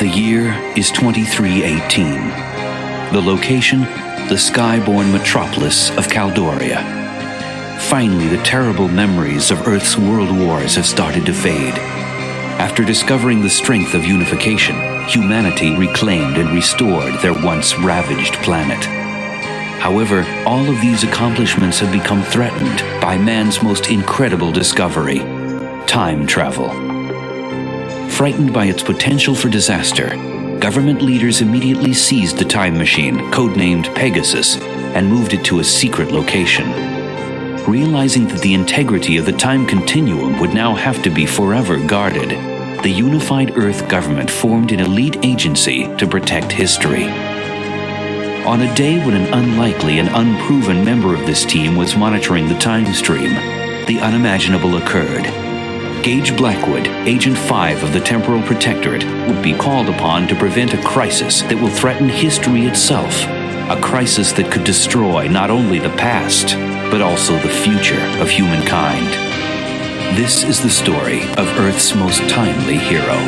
The year is 2318. The location, the skyborn metropolis of Caldoria. Finally, the terrible memories of Earth's world wars have started to fade. After discovering the strength of unification, humanity reclaimed and restored their once ravaged planet. However, all of these accomplishments have become threatened by man's most incredible discovery: time travel. Frightened by its potential for disaster, government leaders immediately seized the time machine, codenamed Pegasus, and moved it to a secret location. Realizing that the integrity of the time continuum would now have to be forever guarded, the unified Earth government formed an elite agency to protect history. On a day when an unlikely and unproven member of this team was monitoring the time stream, the unimaginable occurred. Gage Blackwood, Agent 5 of the Temporal Protectorate, would be called upon to prevent a crisis that will threaten history itself. A crisis that could destroy not only the past, but also the future of humankind. This is the story of Earth's most timely hero.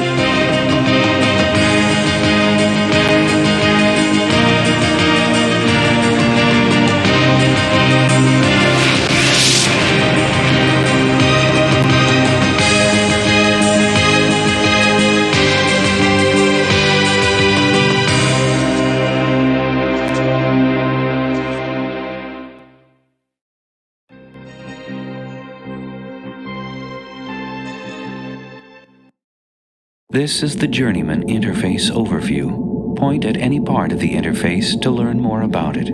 This is the Journeyman interface overview. Point at any part of the interface to learn more about it.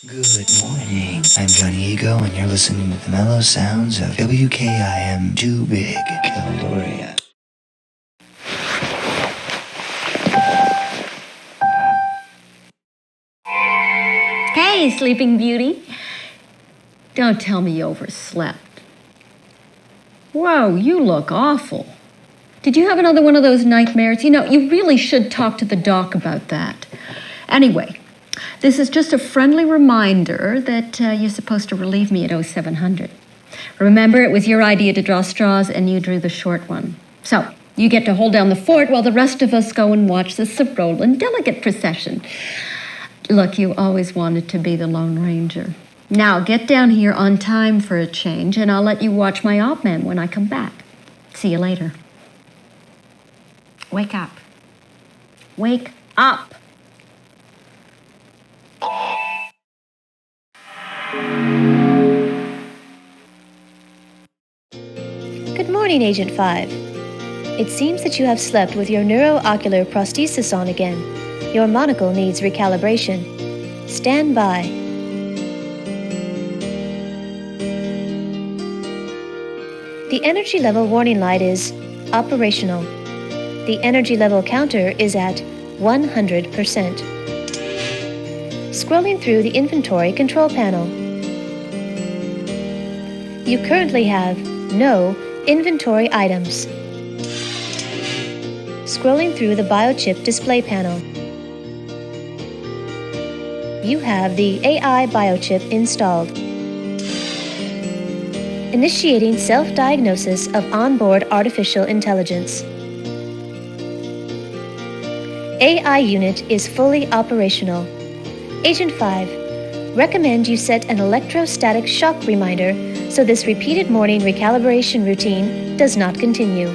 Good morning. I'm Johnny Ego, and you're listening to the mellow sounds of WKIM Too Big, Caldoria. Hey, Sleeping Beauty. Don't tell me you overslept. Whoa, you look awful. Did you have another one of those nightmares? You know, you really should talk to the doc about that. Anyway, this is just a friendly reminder that you're supposed to relieve me at 0700. Remember, it was your idea to draw straws, and you drew the short one. So, you get to hold down the fort while the rest of us go and watch the Sorolan delegate procession. Look, you always wanted to be the Lone Ranger. Now, get down here on time for a change, and I'll let you watch my op man when I come back. See you later. Wake up. Wake up. Good morning, Agent 5. It seems that you have slept with your neuroocular prosthesis on again. Your monocle needs recalibration. Stand by. The energy level warning light is operational. The energy level counter is at 100%. Scrolling through the inventory control panel. You currently have no inventory items. Scrolling through the biochip display panel. You have the AI biochip installed. Initiating self-diagnosis of onboard artificial intelligence. AI unit is fully operational. Agent 5, recommend you set an electrostatic shock reminder so this repeated morning recalibration routine does not continue.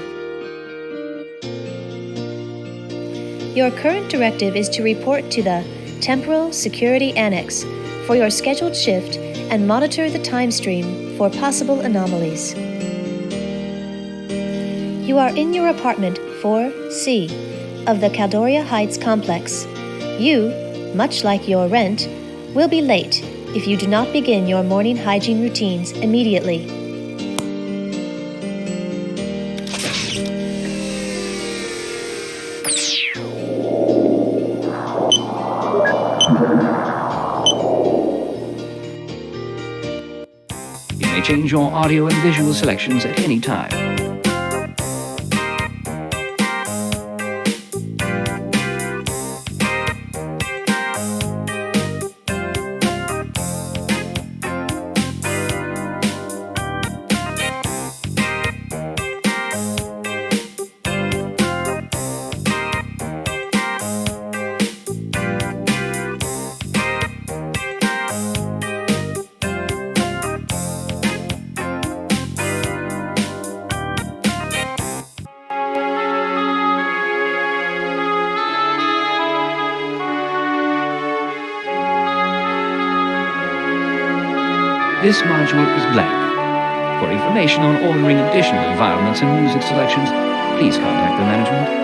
Your current directive is to report to the Temporal Security Annex for your scheduled shift and monitor the time stream for possible anomalies. You are in your apartment 4C of the Caldoria Heights complex. You, much like your rent, will be late if you do not begin your morning hygiene routines immediately. You may change your audio and visual selections at any time. This module is blank. For information on ordering additional environments and music selections, please contact the management.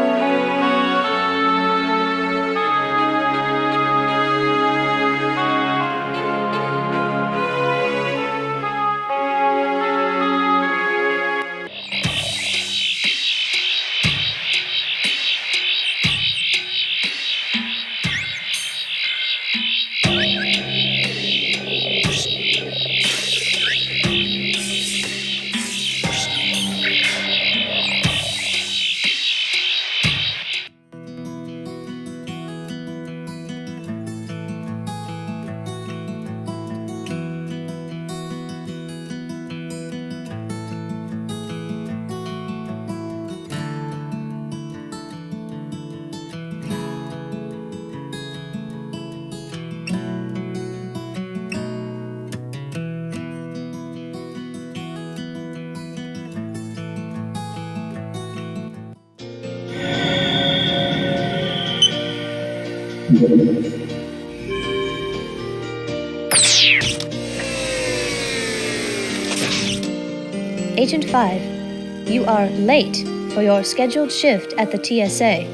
Agent 5, you are late for your scheduled shift at the TSA.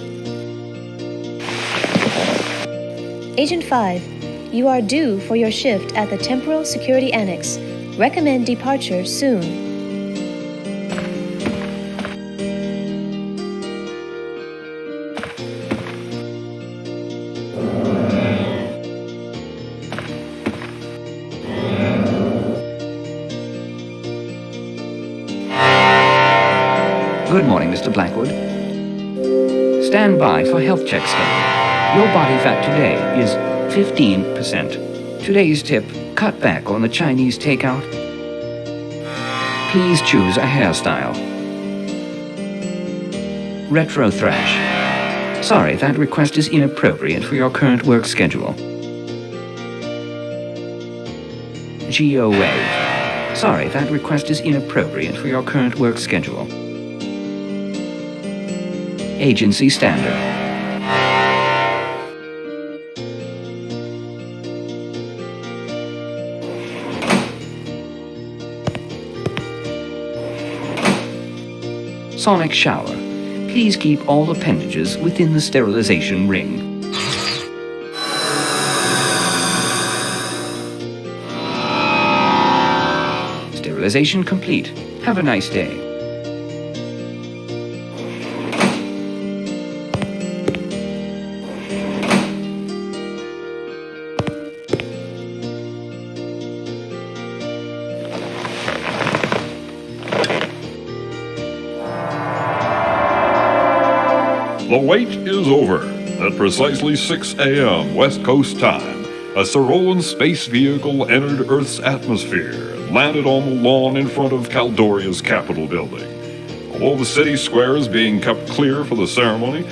Agent 5, you are due for your shift at the Temporal Security Annex. Recommend departure soon. Good morning, Mr. Blackwood. Stand by for health check scan. Your body fat today is 15%. Today's tip, cut back on the Chinese takeout. Please choose a hairstyle. Retro thrash. Sorry, that request is inappropriate for your current work schedule. Geo wave. Sorry, that request is inappropriate for your current work schedule. Agency standard. Sonic shower. Please keep all appendages within the sterilization ring. Sterilization complete. Have a nice day. The wait is over. At precisely 6 a.m. West Coast time, a Sarolan space vehicle entered Earth's atmosphere and landed on the lawn in front of Caldoria's Capitol building. Although the city square is being kept clear for the ceremony,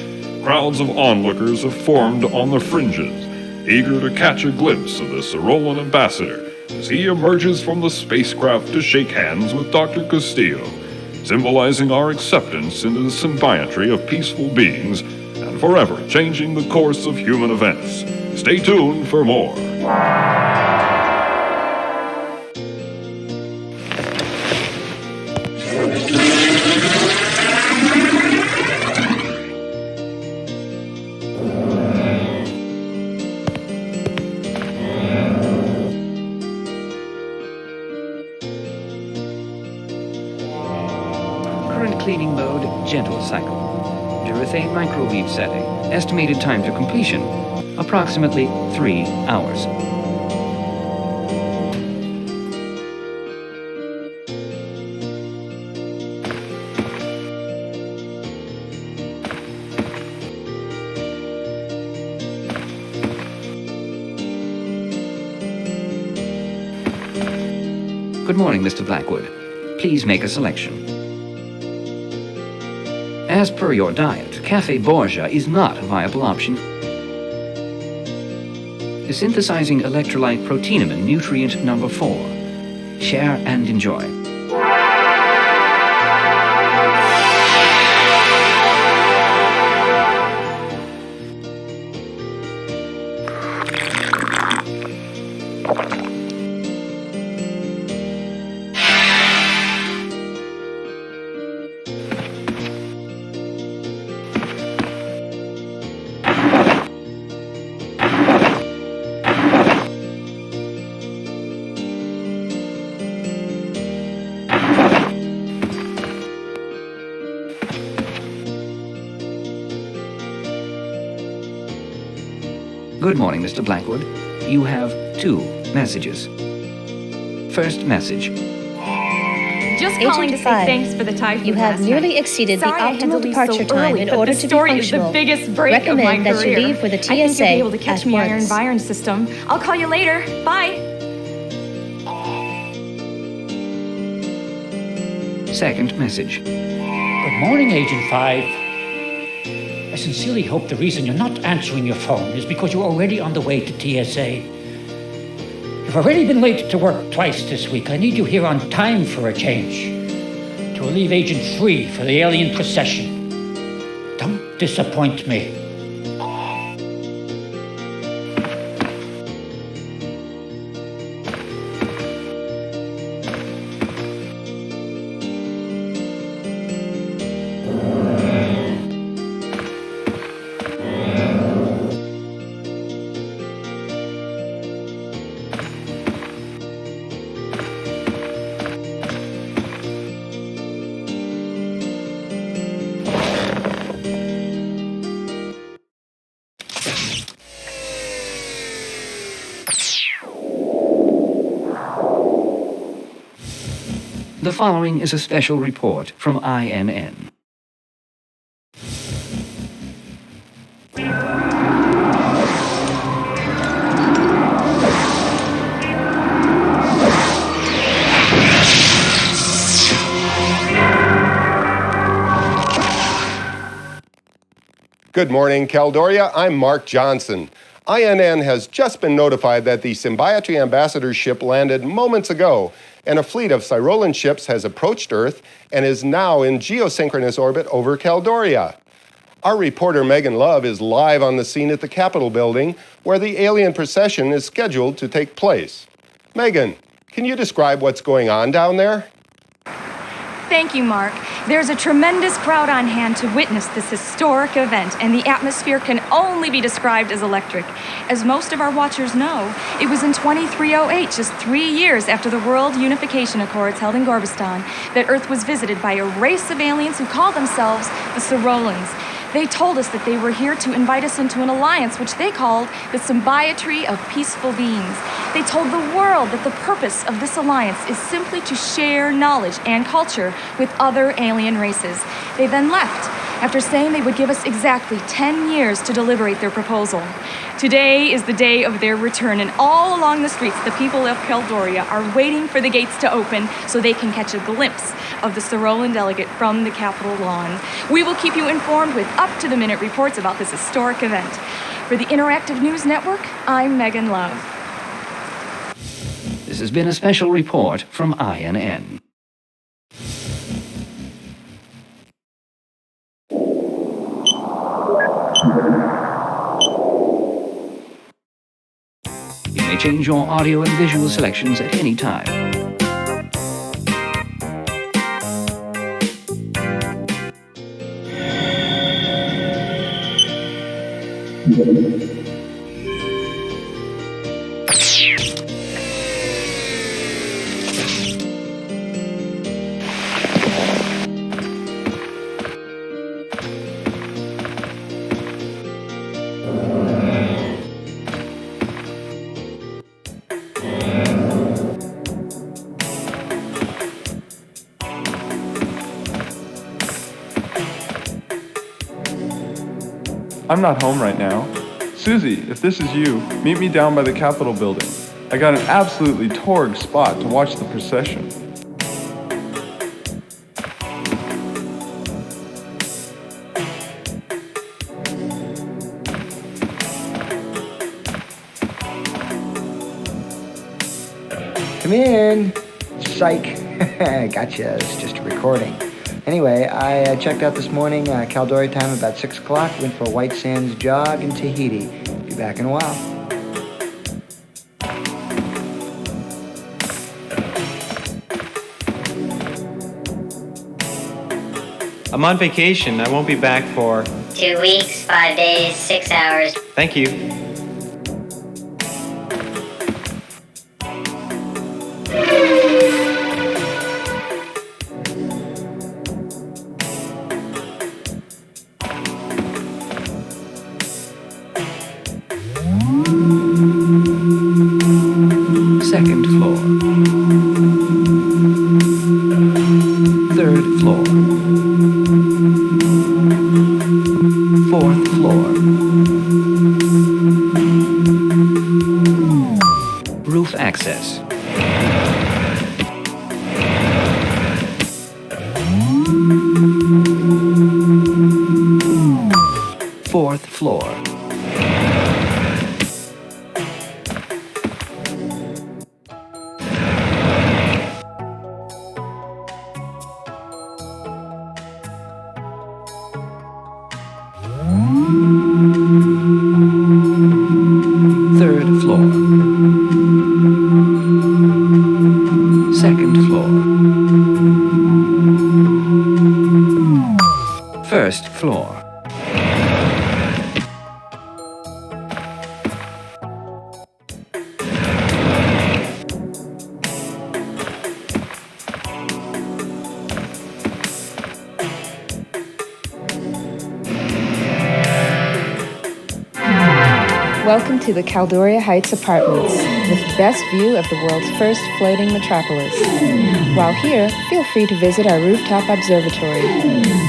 crowds of onlookers have formed on the fringes, eager to catch a glimpse of the Cyrolan ambassador as he emerges from the spacecraft to shake hands with Dr. Castillo, symbolizing our acceptance into the symbiotry of peaceful beings and forever changing the course of human events. Stay tuned for more. Cleaning mode, gentle cycle. Urethane microwave setting. Estimated time to completion, approximately 3 hours. Good morning, Mr. Blackwood. Please make a selection. As per your diet, Cafe Borgia is not a viable option. Synthesizing electrolyte proteinamine nutrient number 4. Share and enjoy. Good morning, Mr. Blackwood. You have 2 messages. First message. Just calling to say 5. thanks for the typhoon. You have last nearly night. exceeded the Sorry I had to optimal leave departure so time early, in but order the to be story functional. is the biggest break Recommend of my that career. you leave for the I think you'll TSA be able to catch at me on your once. environ system. I'll call you later. Bye. Second message. Good morning, Agent 5. I sincerely hope the reason you're not answering your phone is because you're already on the way to TSA. You've already been late to work twice this week. I need you here on time for a change. To relieve Agent 3 for the alien procession. Don't disappoint me. The following is a special report from INN. Good morning, Caldoria. I'm Mark Johnson. INN has just been notified that the Symbiotry Ambassador ship landed moments ago, and a fleet of Cyrolan ships has approached Earth and is now in geosynchronous orbit over Caldoria. Our reporter Megan Love is live on the scene at the Capitol building, where the alien procession is scheduled to take place. Megan, can you describe what's going on down there? Thank you, Mark. There's a tremendous crowd on hand to witness this historic event, and the atmosphere can only be described as electric. As most of our watchers know, it was in 2308, just 3 years after the World Unification Accords held in Gorbistan, that Earth was visited by a race of aliens who call themselves the Cyrolans. They told us that they were here to invite us into an alliance which they called the Symbiotry of Peaceful Beings. They told the world that the purpose of this alliance is simply to share knowledge and culture with other alien races. They then left. after saying they would give us exactly 10 years to deliberate their proposal. Today is the day of their return, and all along the streets, the people of Caldoria are waiting for the gates to open so they can catch a glimpse of the Sarolan delegate from the Capitol lawn. We will keep you informed with up-to-the-minute reports about this historic event. For the Interactive News Network, I'm Megan Love. This has been a special report from INN. You may change your audio and visual selections at any time. I'm not home right now. Susie, if this is you, meet me down by the Capitol building. I got an absolutely torrid spot to watch the procession. Come in. Psych. Gotcha. It's just a recording. Anyway, I checked out this morning, Caldoria time about 6 o'clock. Went for a White Sands jog in Tahiti. Be back in a while. I'm on vacation. I won't be back for 2 weeks, 5 days, 6 hours. Thank you. Second floor. Third floor. Fourth floor. Roof access. Fourth floor. Third floor. Second floor. First floor. Welcome to the Caldoria Heights Apartments, with the best view of the world's first floating metropolis. While here, feel free to visit our rooftop observatory.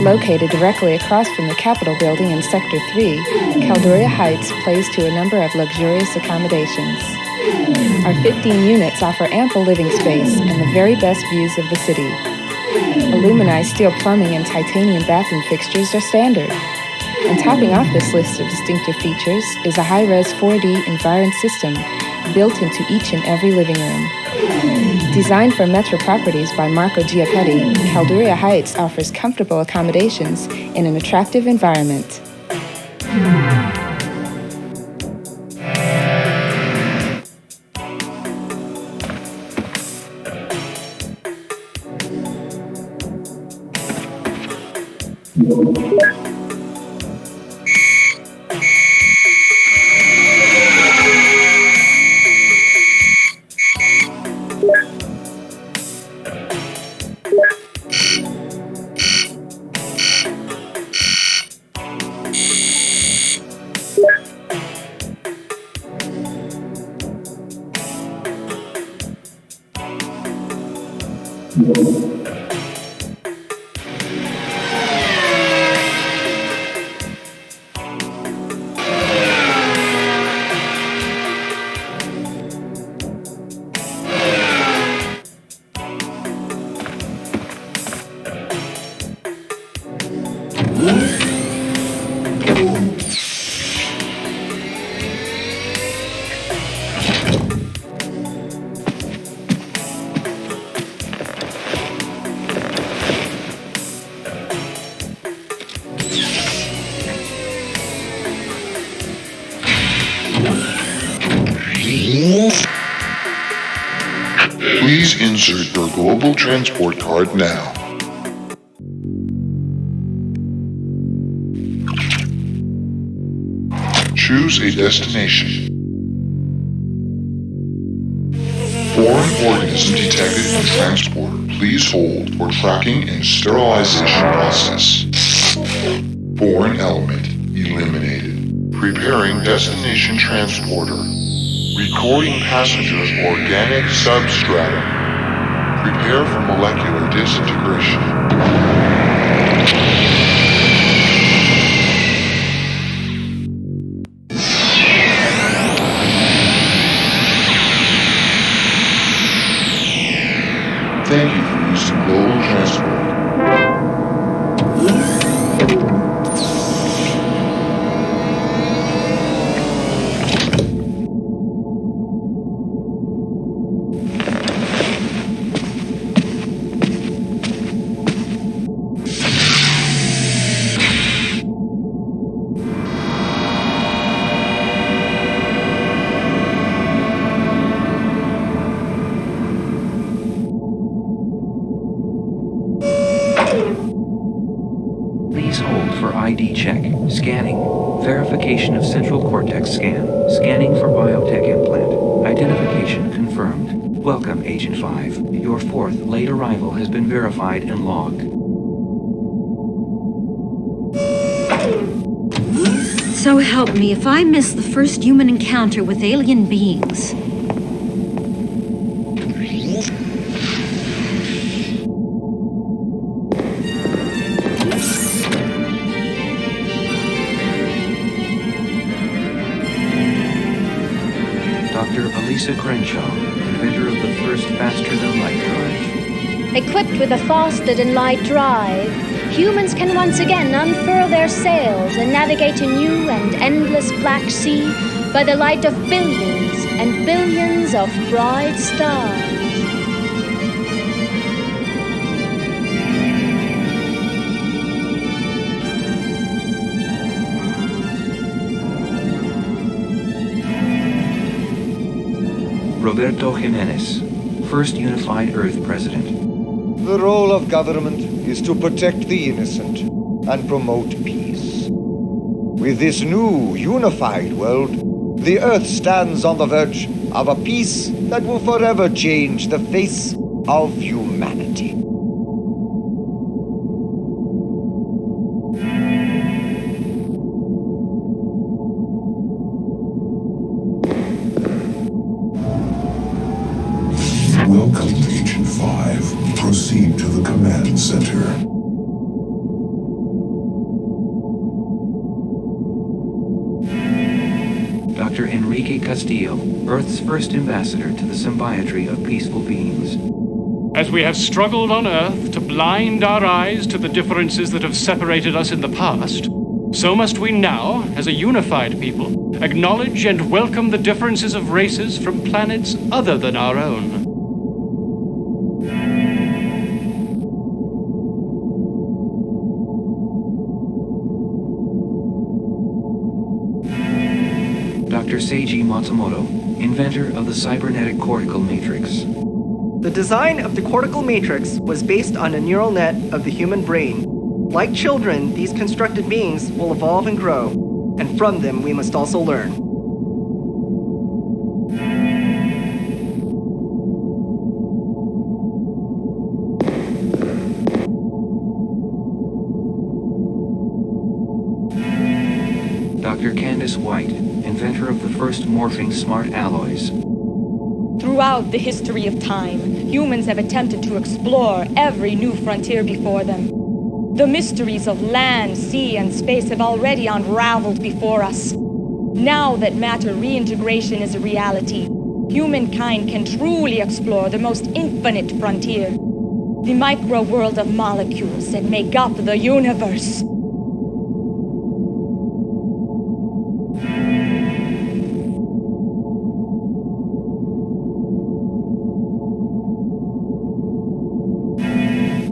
Located directly across from the Capitol building in Sector 3, Caldoria Heights plays to a number of luxurious accommodations. Our 15 units offer ample living space and the very best views of the city. Aluminized steel plumbing and titanium bathroom fixtures are standard. And topping off this list of distinctive features is a high-res 4D environment system built into each and every living room. Designed for metro properties by Marco Giappetti, Caldoria Heights offers comfortable accommodations in an attractive environment. insert your global transport card now. Choose a destination. Foreign organism detected in transporter. Please hold for tracking and sterilization process. Foreign element eliminated. Preparing destination transporter. Recording passengers organic substratum. Prepare for molecular disintegration. Thank you for using global transport. ID check. Scanning. Verification of central cortex scan. Scanning for biotech implant. Identification confirmed. Welcome, Agent 5. Your fourth late arrival has been verified and logged. So help me if I miss the first human encounter with alien beings. Lisa Crenshaw, inventor of the first faster-than-light drive. Equipped with a faster-than-light drive, humans can once again unfurl their sails and navigate a new and endless black sea by the light of billions and billions of bright stars. Roberto Jimenez, first Unified Earth President. The role of government is to protect the innocent and promote peace. With this new, unified world, the Earth stands on the verge of a peace that will forever change the face of humanity. Welcome, Agent 5. Proceed to the command center. Dr. Enrique Castillo, Earth's first ambassador to the symbiotry of peaceful beings. As we have struggled on Earth to blind our eyes to the differences that have separated us in the past, so must we now, as a unified people, acknowledge and welcome the differences of races from planets other than our own. Dr. Seiji Matsumoto, inventor of the cybernetic cortical matrix. The design of the cortical matrix was based on a neural net of the human brain. Like children, these constructed beings will evolve and grow, and from them we must also learn. Dr. Candace White, inventor of the first morphing smart alloys. Throughout the history of time, humans have attempted to explore every new frontier before them. The mysteries of land, sea, and space have already unraveled before us. Now that matter reintegration is a reality, humankind can truly explore the most infinite frontier, the micro-world of molecules that make up the universe.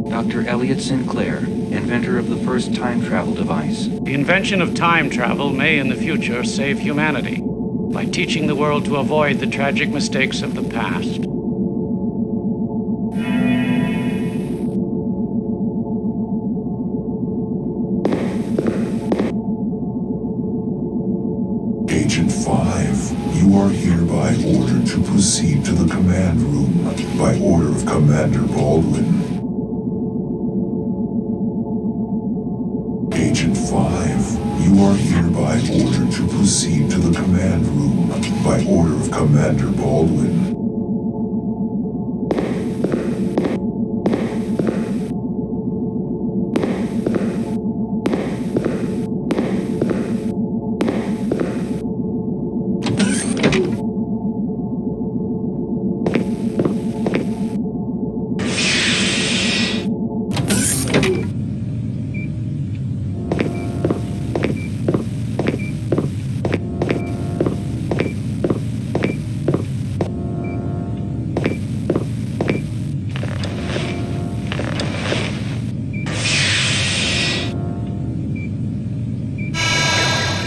Dr. Elliot Sinclair, inventor of the first time travel device. The invention of time travel may in the future save humanity by teaching the world to avoid the tragic mistakes of the past. hereby ordered to proceed to the command room by order of Commander Baldwin. Agent 5, you are hereby ordered to proceed to the command room by order of Commander Baldwin.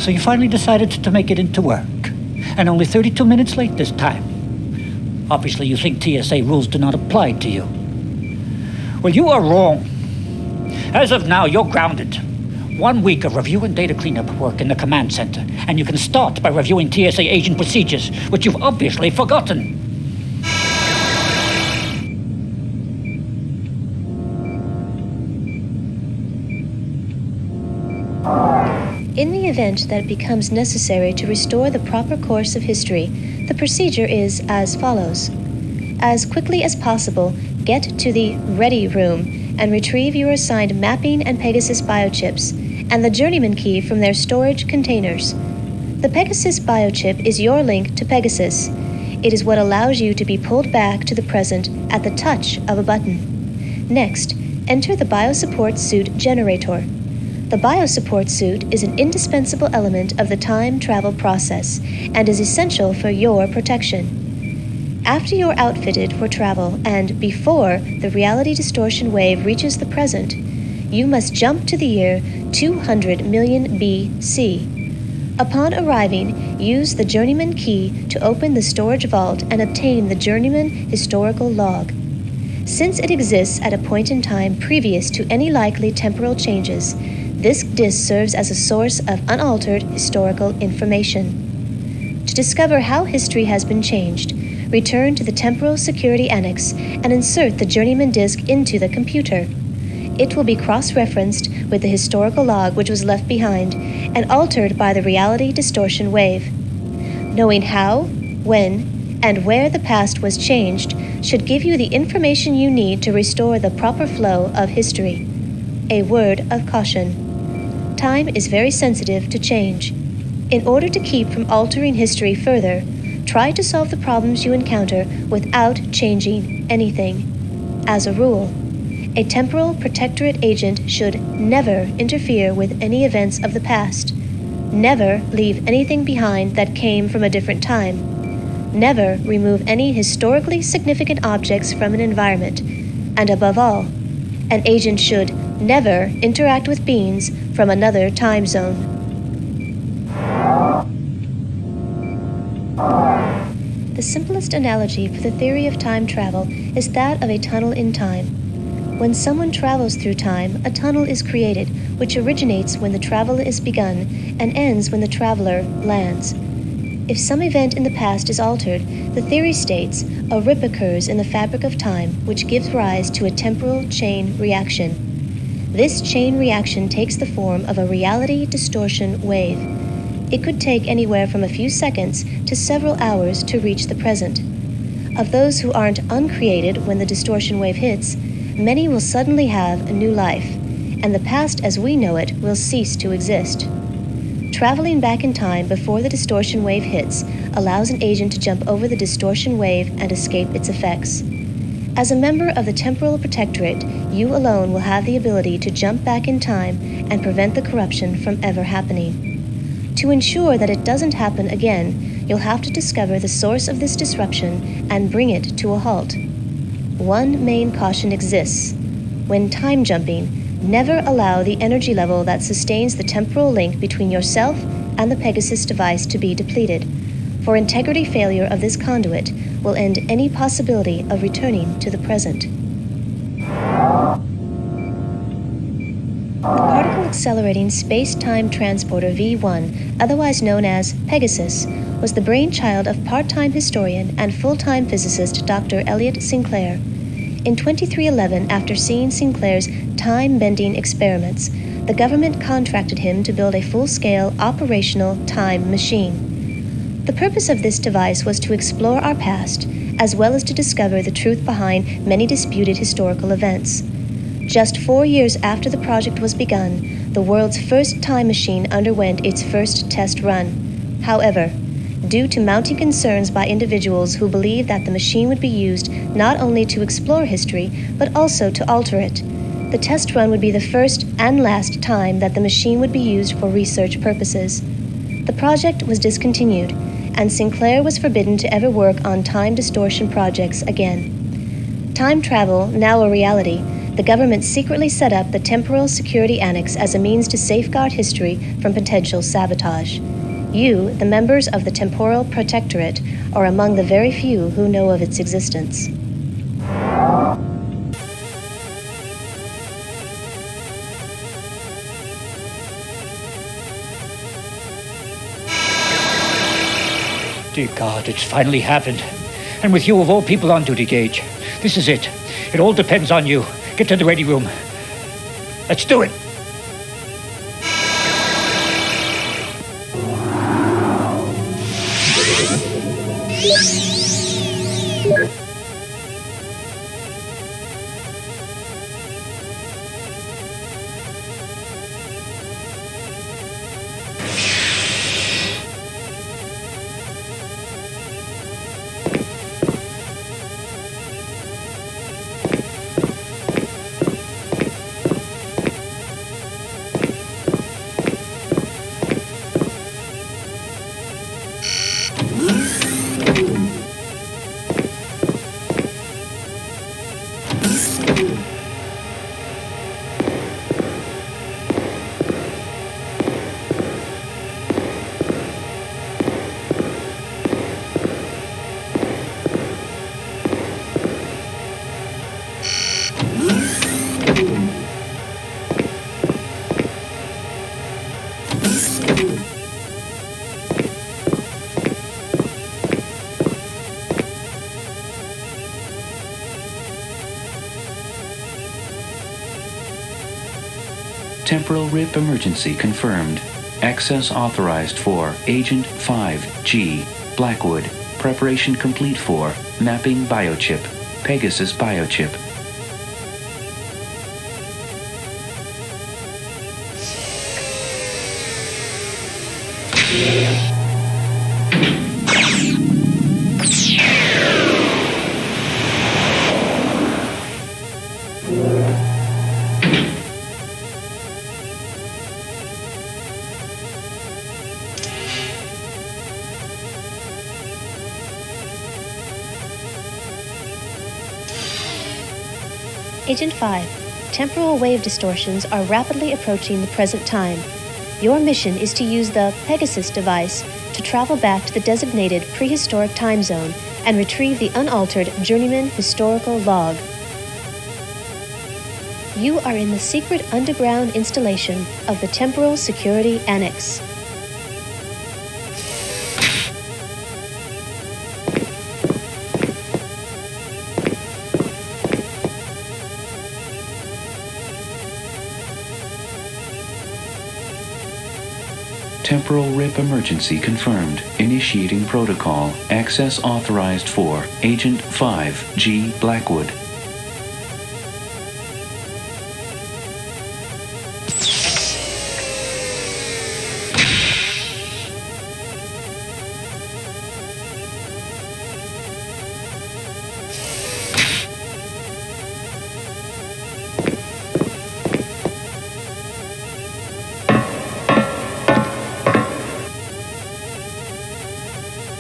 So you finally decided to make it into work, and only 32 minutes late this time. Obviously you think TSA rules do not apply to you. Well, you are wrong. As of now, you're grounded. 1 week of review and data cleanup work in the command center, and you can start by reviewing TSA agent procedures, which you've obviously forgotten. In the event that it becomes necessary to restore the proper course of history, the procedure is as follows. As quickly as possible, get to the Ready Room and retrieve your assigned mapping and Pegasus biochips, and the Journeyman key from their storage containers. The Pegasus biochip is your link to Pegasus. It is what allows you to be pulled back to the present at the touch of a button. Next, enter the biosupport suit generator. The biosupport suit is an indispensable element of the time travel process and is essential for your protection. After you're outfitted for travel and before the reality distortion wave reaches the present, you must jump to the year 200 million BC. Upon arriving, use the Journeyman key to open the storage vault and obtain the Journeyman historical log. Since it exists at a point in time previous to any likely temporal changes, this disk serves as a source of unaltered historical information. To discover how history has been changed, return to the Temporal Security Annex and insert the Journeyman disk into the computer. It will be cross-referenced with the historical log which was left behind and altered by the reality distortion wave. Knowing how, when, and where the past was changed should give you the information you need to restore the proper flow of history. A word of caution. Time is very sensitive to change. In order to keep from altering history further, try to solve the problems you encounter without changing anything. As a rule, a temporal protectorate agent should never interfere with any events of the past, never leave anything behind that came from a different time, never remove any historically significant objects from an environment, and above all, an agent should never interact with beings from another time zone. The simplest analogy for the theory of time travel is that of a tunnel in time. When someone travels through time, a tunnel is created, which originates when the travel is begun and ends when the traveler lands. If some event in the past is altered, the theory states a rip occurs in the fabric of time, which gives rise to a temporal chain reaction. This chain reaction takes the form of a reality distortion wave. It could take anywhere from a few seconds to several hours to reach the present. Of those who aren't uncreated when the distortion wave hits, many will suddenly have a new life, and the past as we know it will cease to exist. Traveling back in time before the distortion wave hits allows an agent to jump over the distortion wave and escape its effects. As a member of the Temporal Protectorate, you alone will have the ability to jump back in time and prevent the corruption from ever happening. To ensure that it doesn't happen again, you'll have to discover the source of this disruption and bring it to a halt. One main caution exists. When time jumping, never allow the energy level that sustains the temporal link between yourself and the Pegasus device to be depleted, for integrity failure of this conduit will end any possibility of returning to the present. The particle accelerating space-time transporter V1, otherwise known as Pegasus, was the brainchild of part-time historian and full-time physicist Dr. Elliot Sinclair. In 2311, after seeing Sinclair's time-bending experiments, the government contracted him to build a full-scale, operational time machine. The purpose of this device was to explore our past, as well as to discover the truth behind many disputed historical events. Just 4 years after the project was begun, the world's first time machine underwent its first test run. However, due to mounting concerns by individuals who believed that the machine would be used not only to explore history, but also to alter it, the test run would be the first and last time that the machine would be used for research purposes. The project was discontinued, and Sinclair was forbidden to ever work on time distortion projects again. Time travel, now a reality, the government secretly set up the Temporal Security Annex as a means to safeguard history from potential sabotage. You, the members of the Temporal Protectorate, are among the very few who know of its existence. Dear God, it's finally happened. And with you of all people on duty, Gage. This is it. It all depends on you. Get to the ready room. Let's do it. Temporal rip emergency confirmed. Access authorized for Agent 5G, Blackwood. Preparation complete for Mapping Biochip, Pegasus Biochip. Agent 5, temporal wave distortions are rapidly approaching the present time. Your mission is to use the Pegasus device to travel back to the designated prehistoric time zone and retrieve the unaltered Journeyman historical log. You are in the secret underground installation of the Temporal Security Annex. Temporal rip emergency confirmed. Initiating protocol. Access authorized for Agent 5G Blackwood.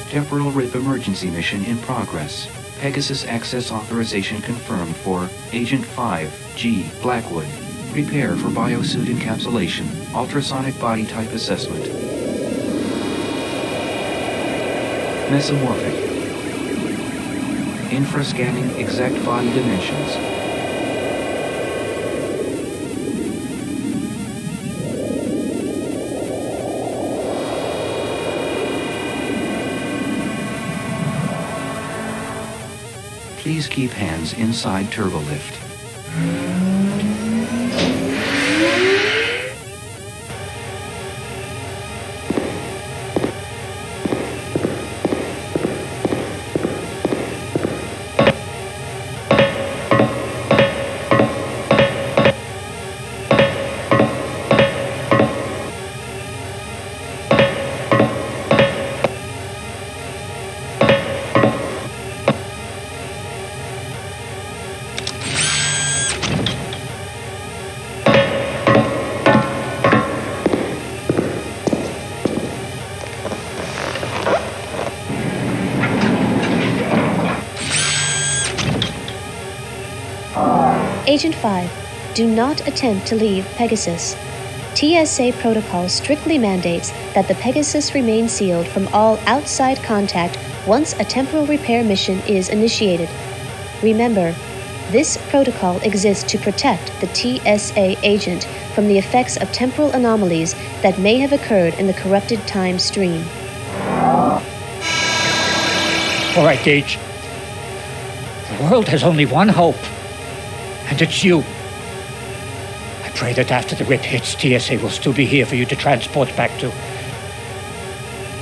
Temporal rip emergency mission in progress. Pegasus access authorization confirmed for Agent 5G Blackwood. Prepare for biosuit encapsulation. Ultrasonic body type assessment. Mesomorphic. Infrascanning exact body dimensions. Please keep hands inside turbolift. Agent 5, do not attempt to leave Pegasus. TSA protocol strictly mandates that the Pegasus remain sealed from all outside contact once a temporal repair mission is initiated. Remember, this protocol exists to protect the TSA agent from the effects of temporal anomalies that may have occurred in the corrupted time stream. All right, Gage. The world has only one hope, and it's you. I pray that after the rip hits, TSA will still be here for you to transport back to.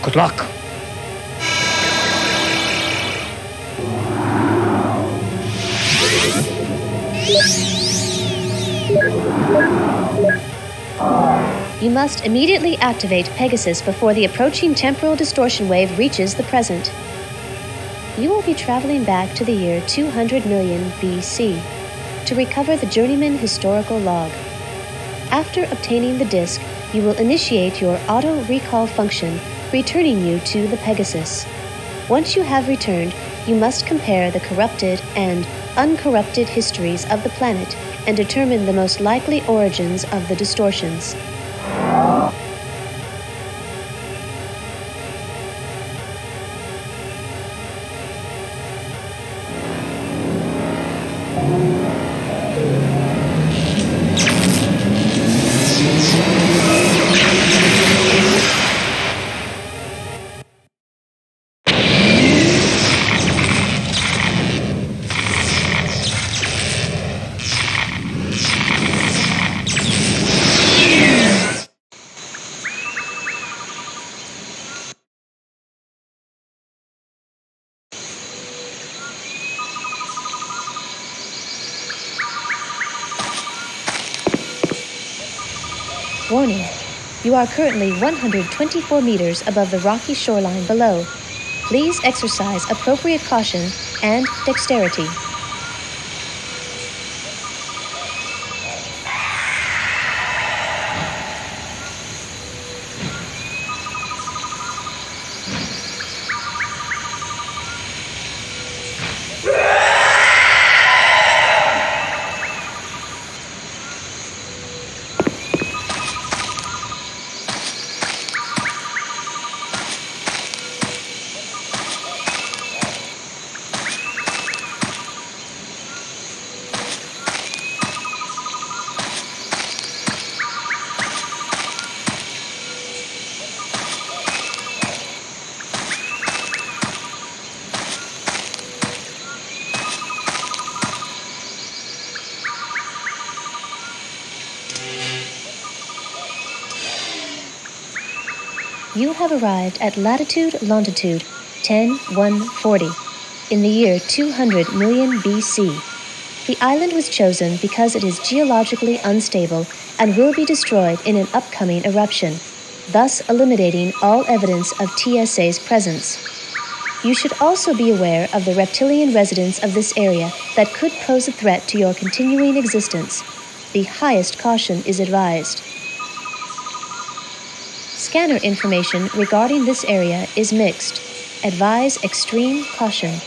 Good luck. You must immediately activate Pegasus before the approaching temporal distortion wave reaches the present. You will be traveling back to the year 200 million BC to recover the Journeyman historical log. After obtaining the disk, you will initiate your auto-recall function, returning you to the Pegasus. Once you have returned, you must compare the corrupted and uncorrupted histories of the planet and determine the most likely origins of the distortions. Warning, you are currently 124 meters above the rocky shoreline below. Please exercise appropriate caution and dexterity. You have arrived at latitude-longitude 10-140 in the year 200 million BC. The island was chosen because it is geologically unstable and will be destroyed in an upcoming eruption, thus eliminating all evidence of TSA's presence. You should also be aware of the reptilian residents of this area that could pose a threat to your continuing existence. The highest caution is advised. Scanner information regarding this area is mixed. Advise extreme caution.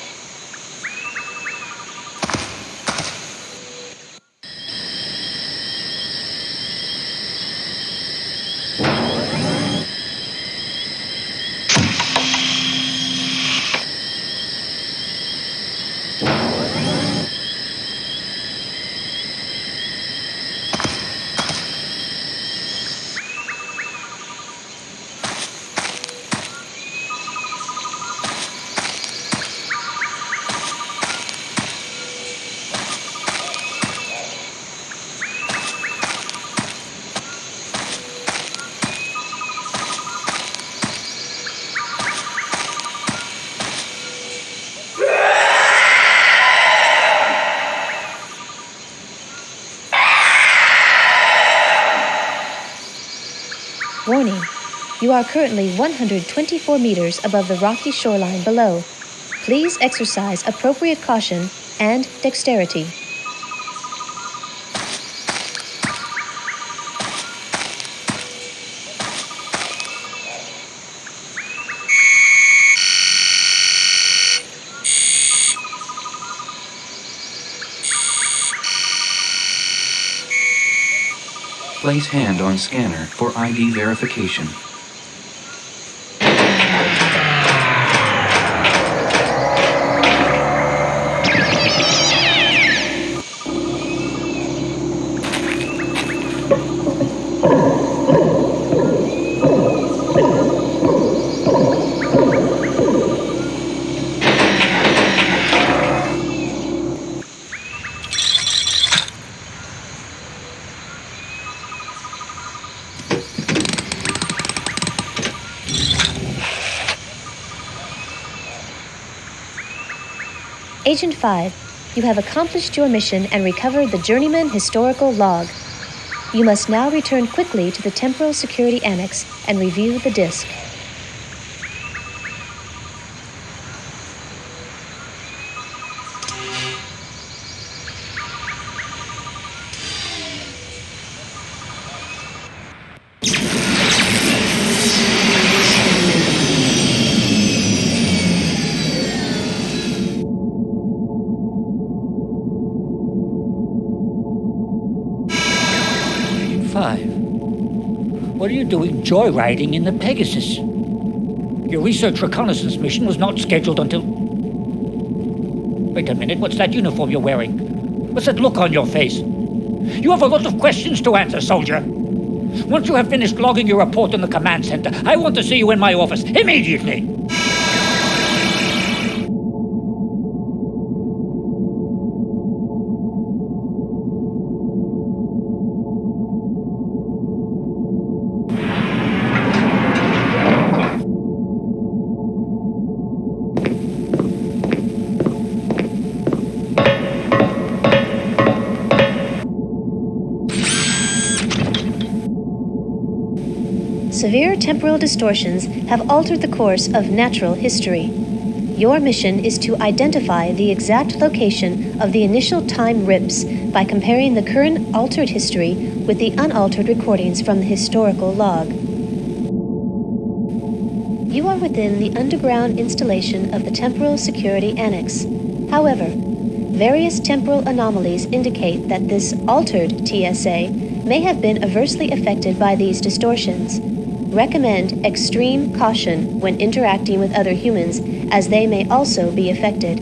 Warning, you are currently 124 meters above the rocky shoreline below. Please exercise appropriate caution and dexterity. Place hand on scanner for ID verification. Agent 5, you have accomplished your mission and recovered the Journeyman historical log. You must now return quickly to the Temporal Security Annex and review the disk. What are you doing joyriding in the Pegasus? Your research reconnaissance mission was not scheduled until... Wait a minute, what's that uniform you're wearing? What's that look on your face? You have a lot of questions to answer, soldier. Once you have finished logging your report in the command center, I want to see you in my office immediately. Severe temporal distortions have altered the course of natural history. Your mission is to identify the exact location of the initial time rips by comparing the current altered history with the unaltered recordings from the historical log. You are within the underground installation of the Temporal Security Annex. However, various temporal anomalies indicate that this altered TSA may have been adversely affected by these distortions. Recommend extreme caution when interacting with other humans, as they may also be affected.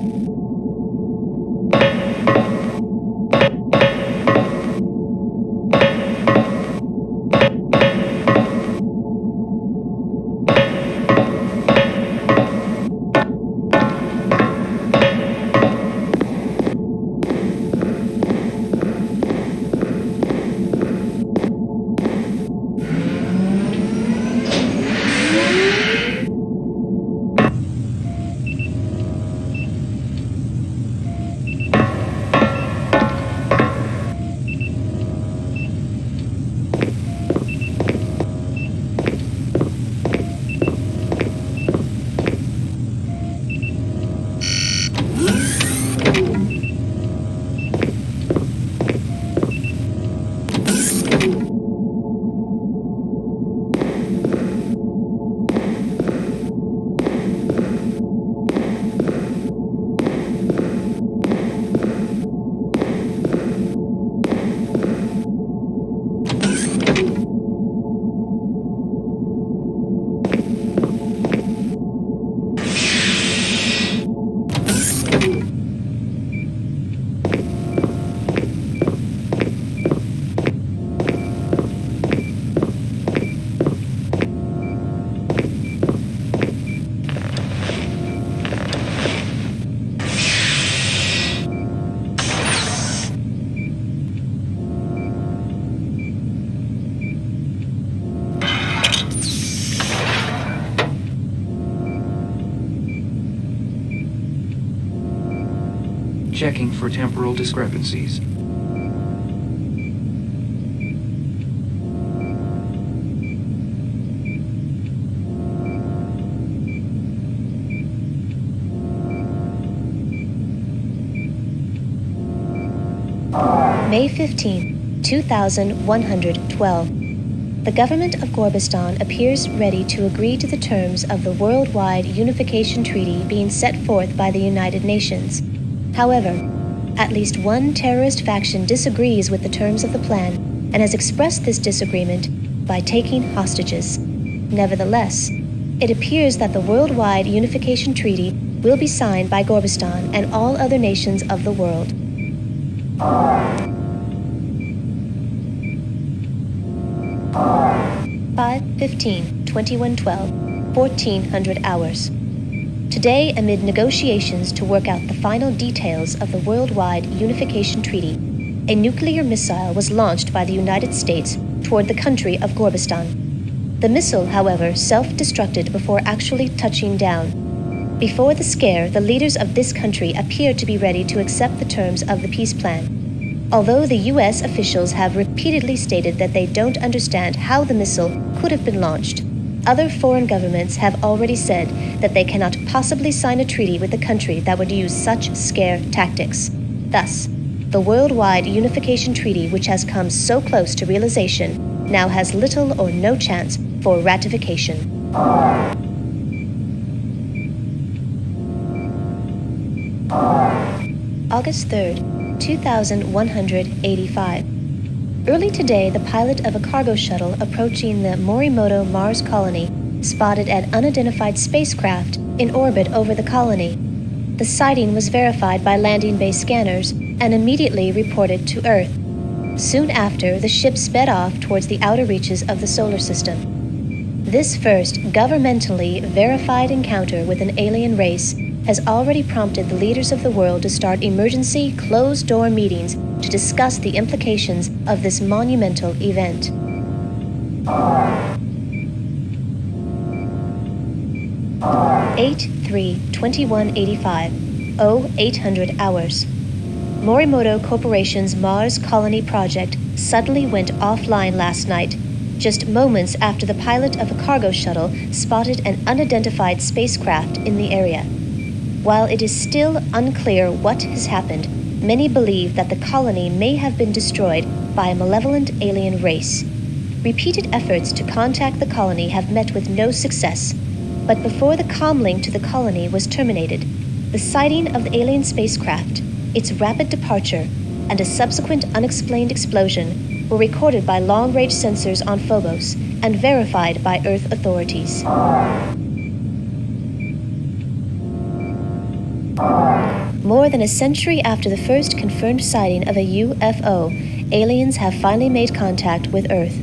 Checking for temporal discrepancies. May 15, 2112. The government of Gorbistan appears ready to agree to the terms of the Worldwide Unification Treaty being set forth by the United Nations. However, at least one terrorist faction disagrees with the terms of the plan and has expressed this disagreement by taking hostages. Nevertheless, it appears that the Worldwide Unification Treaty will be signed by Gorbistan and all other nations of the world. 5/15/2112, 1400 hours. Today, amid negotiations to work out the final details of the Worldwide Unification Treaty, a nuclear missile was launched by the United States toward the country of Gorbistan. The missile, however, self-destructed before actually touching down. Before the scare, the leaders of this country appeared to be ready to accept the terms of the peace plan. Although the U.S. officials have repeatedly stated that they don't understand how the missile could have been launched, other foreign governments have already said that they cannot possibly sign a treaty with a country that would use such scare tactics. Thus, the Worldwide Unification Treaty, which has come so close to realization, now has little or no chance for ratification. August 3rd, 2185. Early today, the pilot of a cargo shuttle approaching the Morimoto Mars colony spotted an unidentified spacecraft in orbit over the colony. The sighting was verified by landing base scanners and immediately reported to Earth. Soon after, the ship sped off towards the outer reaches of the solar system. This first governmentally verified encounter with an alien race has already prompted the leaders of the world to start emergency closed-door meetings to discuss the implications of this monumental event. 8/3/2185, 0800 hours. Morimoto Corporation's Mars Colony project suddenly went offline last night, just moments after the pilot of a cargo shuttle spotted an unidentified spacecraft in the area. While it is still unclear what has happened, many believe that the colony may have been destroyed by a malevolent alien race. Repeated efforts to contact the colony have met with no success, but before the comlink to the colony was terminated, the sighting of the alien spacecraft, its rapid departure, and a subsequent unexplained explosion were recorded by long-range sensors on Phobos and verified by Earth authorities. More than a century after the first confirmed sighting of a UFO, aliens have finally made contact with Earth.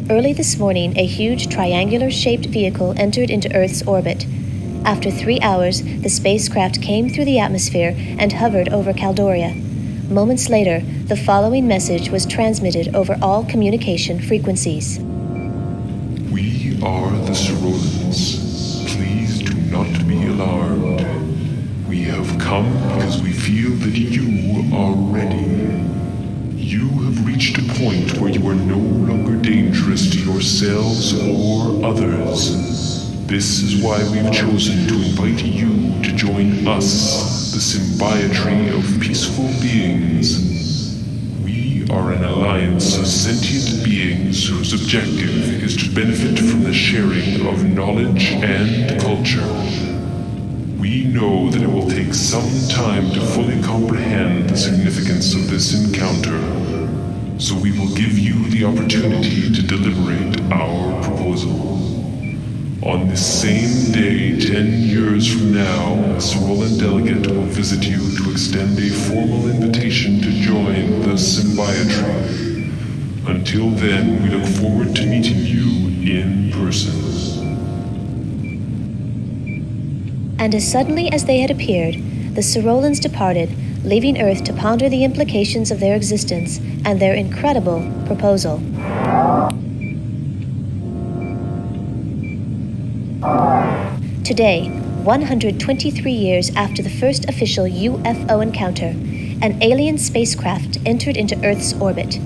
Early this morning, a huge triangular-shaped vehicle entered into Earth's orbit. After 3 hours, the spacecraft came through the atmosphere and hovered over Caldoria. Moments later, the following message was transmitted over all communication frequencies. We are the Sorolans. Please do not be alarmed. We have come because we feel that you are ready. You have reached a point where you are no longer dangerous to yourselves or others. This is why we've chosen to invite you to join us, the symbiotry of peaceful beings. We are an alliance of sentient beings whose objective is to benefit from the sharing of knowledge and culture. We know that it will take some time to fully comprehend the significance of this encounter, so we will give you the opportunity to deliberate our proposal. On this same day, 10 years from now, a Sorolan delegate will visit you to extend a formal invitation to join the symbiotry. Until then, we look forward to meeting you in person. And as suddenly as they had appeared, the Sorolans departed, leaving Earth to ponder the implications of their existence and their incredible proposal. Today, 123 years after the first official UFO encounter, an alien spacecraft entered into Earth's orbit.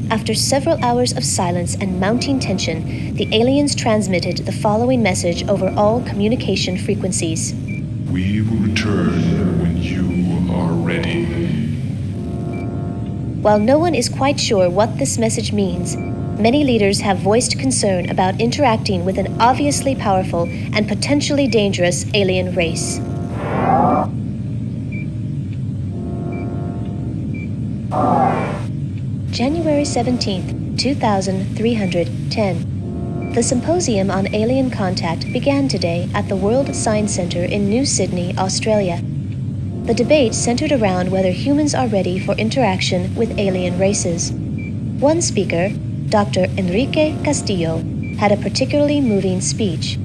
After several hours of silence and mounting tension, the aliens transmitted the following message over all communication frequencies. We will return when you are ready. While no one is quite sure what this message means, many leaders have voiced concern about interacting with an obviously powerful and potentially dangerous alien race. January 17th, 2310. The Symposium on Alien Contact began today at the World Science Centre in New Sydney, Australia. The debate centered around whether humans are ready for interaction with alien races. One speaker, Dr. Enrique Castillo, had a particularly moving speech.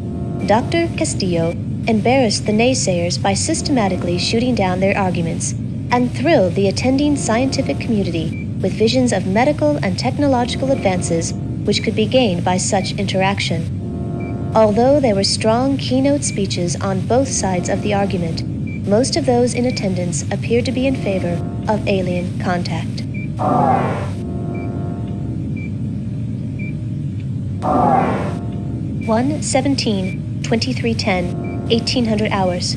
Dr. Castillo embarrassed the naysayers by systematically shooting down their arguments and thrilled the attending scientific community with visions of medical and technological advances which could be gained by such interaction. Although there were strong keynote speeches on both sides of the argument, most of those in attendance appeared to be in favor of alien contact. One 17-2310, 1800 hours.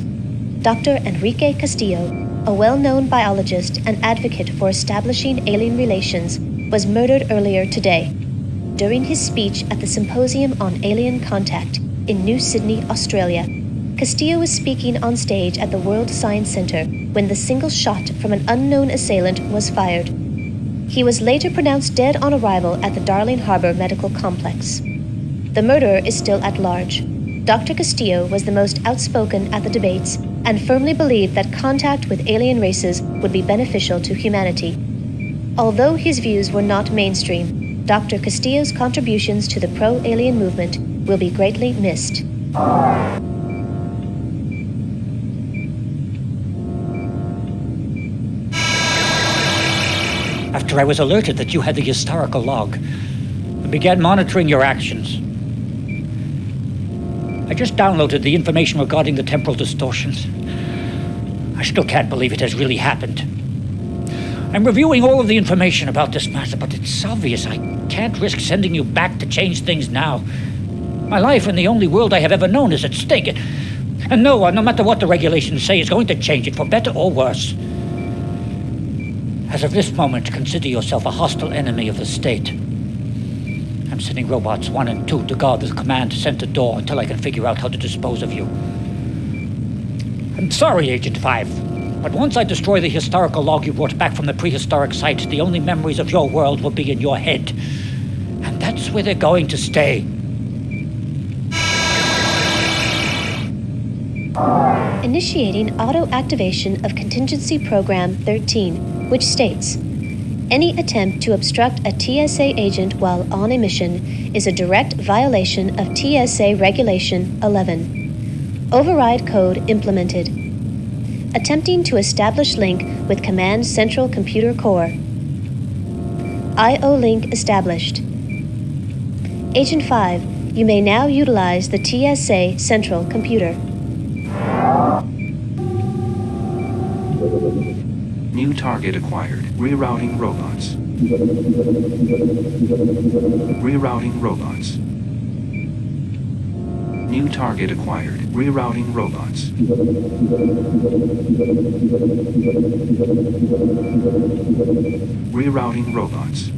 Dr. Enrique Castillo, a well-known biologist and advocate for establishing alien relations, was murdered earlier today. During his speech at the Symposium on Alien Contact in New Sydney, Australia, Castillo was speaking on stage at the World Science Centre when the single shot from an unknown assailant was fired. He was later pronounced dead on arrival at the Darling Harbour Medical Complex. The murderer is still at large. Dr. Castillo was the most outspoken at the debates and firmly believed that contact with alien races would be beneficial to humanity. Although his views were not mainstream, Dr. Castillo's contributions to the pro-alien movement will be greatly missed. After I was alerted that you had the historical log, I began monitoring your actions. I just downloaded the information regarding the temporal distortions. I still can't believe it has really happened. I'm reviewing all of the information about this matter, but it's obvious I can't risk sending you back to change things now. My life in the only world I have ever known is at stake. And no one, no matter what the regulations say, is going to change it for better or worse. As of this moment, consider yourself a hostile enemy of the state. I'm sending robots 1 and 2 to guard the command center door until I can figure out how to dispose of you. I'm sorry, Agent 5, but once I destroy the historical log you brought back from the prehistoric site, the only memories of your world will be in your head. And that's where they're going to stay. Initiating auto-activation of Contingency Program 13, which states, any attempt to obstruct a TSA agent while on a mission is a direct violation of TSA Regulation 11. Override code implemented. Attempting to establish link with Command Central Computer Core. I/O link established. Agent 5, you may now utilize the TSA Central Computer. New target acquired. Rerouting robots. Rerouting robots. New target acquired. Rerouting robots. Rerouting robots.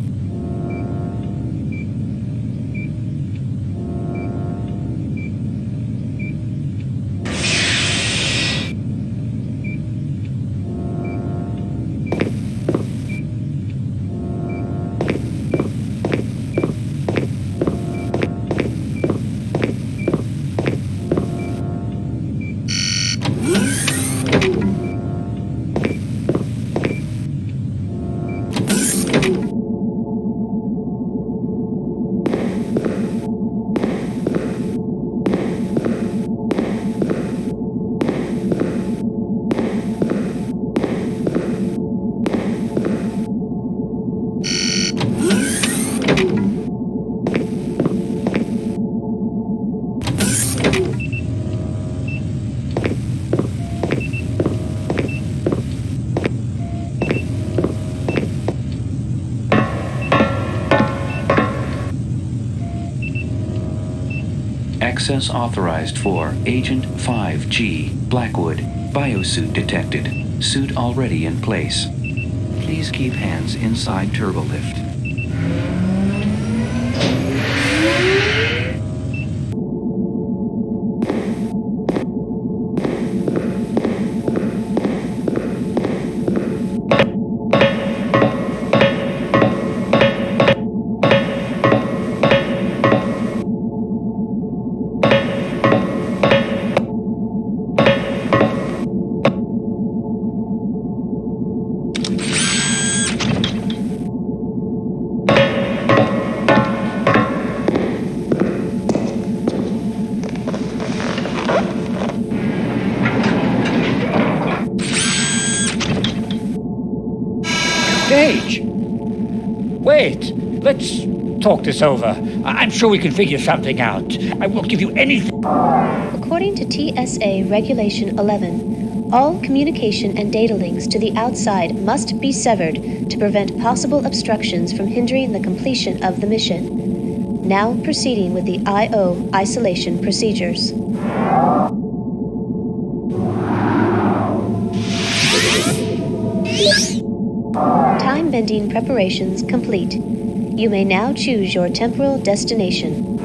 Access authorized for Agent 5G, Blackwood. Biosuit detected. Suit already in place. Please keep hands inside turbolift. Gage! Wait, let's talk this over. I'm sure we can figure something out. I will give you anything. According to TSA Regulation 11, all communication and data links to the outside must be severed to prevent possible obstructions from hindering the completion of the mission. Now proceeding with the I/O isolation procedures. Time-bending preparations complete. You may now choose your temporal destination.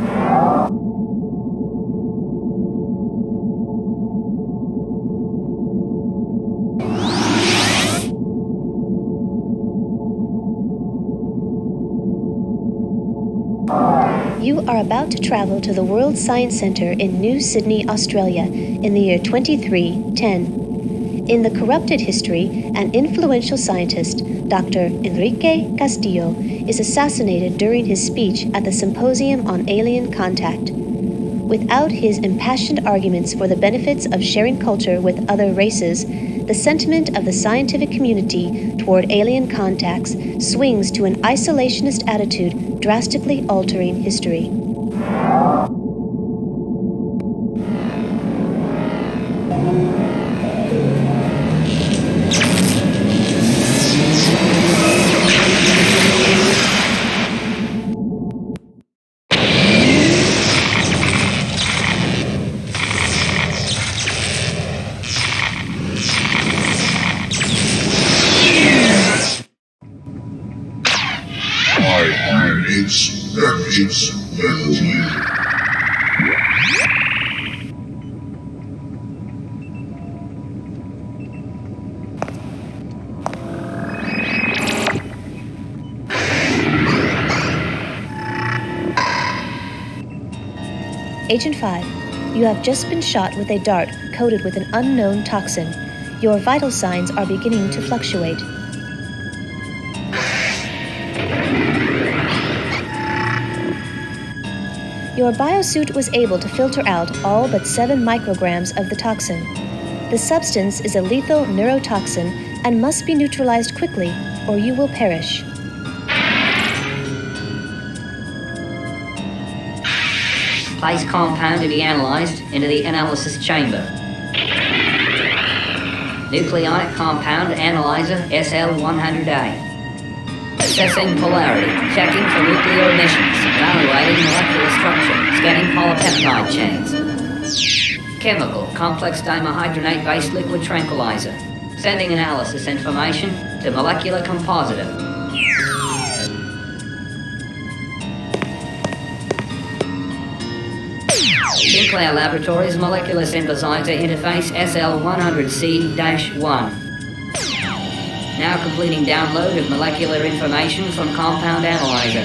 You are about to travel to the World Science Centre in New Sydney, Australia, in the year 2310. In the corrupted history, an influential scientist, Dr. Enrique Castillo, is assassinated during his speech at the Symposium on Alien Contact. Without his impassioned arguments for the benefits of sharing culture with other races, the sentiment of the scientific community toward alien contacts swings to an isolationist attitude, drastically altering history. Agent 5, you have just been shot with a dart coated with an unknown toxin. Your vital signs are beginning to fluctuate. Your biosuit was able to filter out all but 7 micrograms of the toxin. The substance is a lethal neurotoxin and must be neutralized quickly, or you will perish. Place compound to be analysed into the analysis chamber. Nucleonic compound analyzer SL100A. Assessing polarity, checking for nuclear emissions, evaluating molecular structure, scanning polypeptide chains. Chemical, complex dimethylhydronate-based liquid tranquilizer. Sending analysis information to molecular compositor. Sinclair Laboratories Molecular Synthesizer Interface SL100C-1. Now completing download of molecular information from compound analyzer.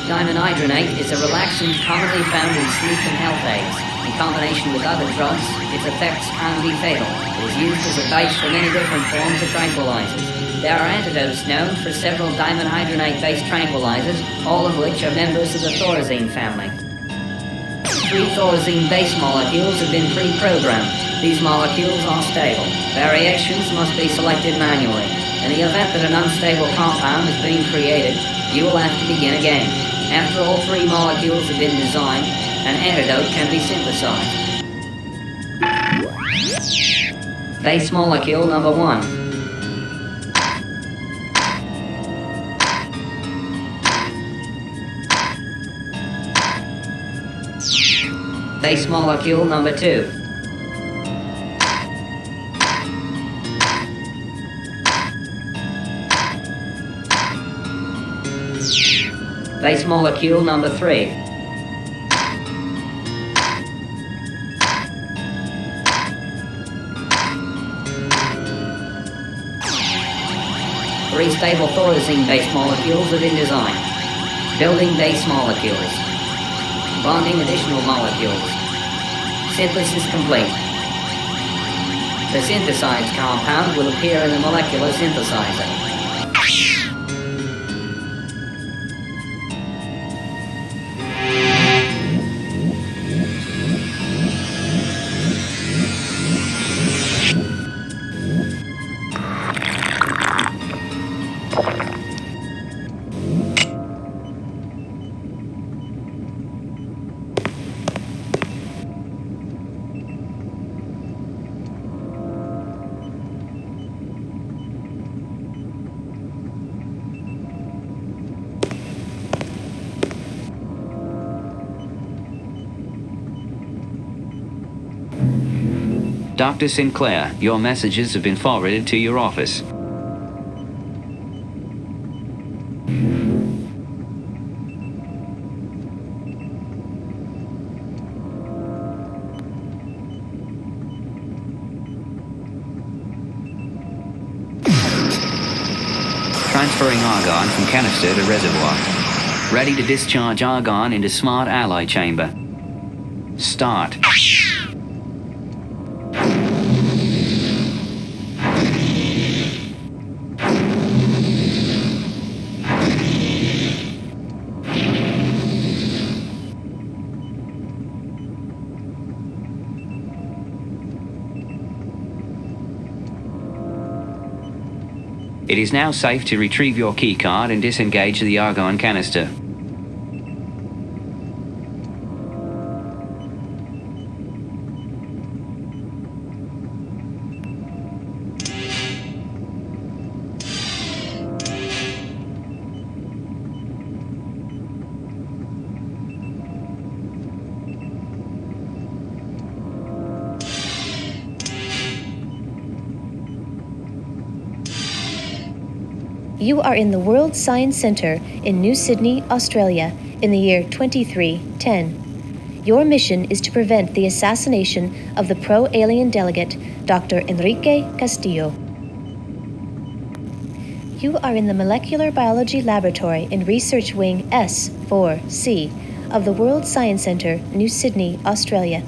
Dimenhydronate is a relaxant commonly found in sleep and health aids. In combination with other drugs, its effects can be fatal. It is used as a base for many different forms of tranquilizers. There are antidotes known for several dimenhydronate-based tranquilizers, all of which are members of the thorazine family. 3 thorazine base molecules have been pre-programmed. These molecules are stable. Variations must be selected manually. In the event that an unstable compound is being created, you will have to begin again. After all 3 molecules have been designed, an antidote can be synthesized. Base molecule number 1. Base molecule number 2. Base molecule number 3. Three stable thorazine base molecules are in design. Building base molecules. Bonding additional molecules. Synthesis complete. The synthesized compound will appear in the molecular synthesizer. Dr. Sinclair, your messages have been forwarded to your office. Transferring argon from canister to reservoir. Ready to discharge argon into smart alloy chamber. Start. It is now safe to retrieve your keycard and disengage the argon canister. You are in the World Science Centre in New Sydney, Australia, in the year 2310. Your mission is to prevent the assassination of the pro-alien delegate, Dr. Enrique Castillo. You are in the Molecular Biology Laboratory in Research Wing S4C of the World Science Centre, New Sydney, Australia.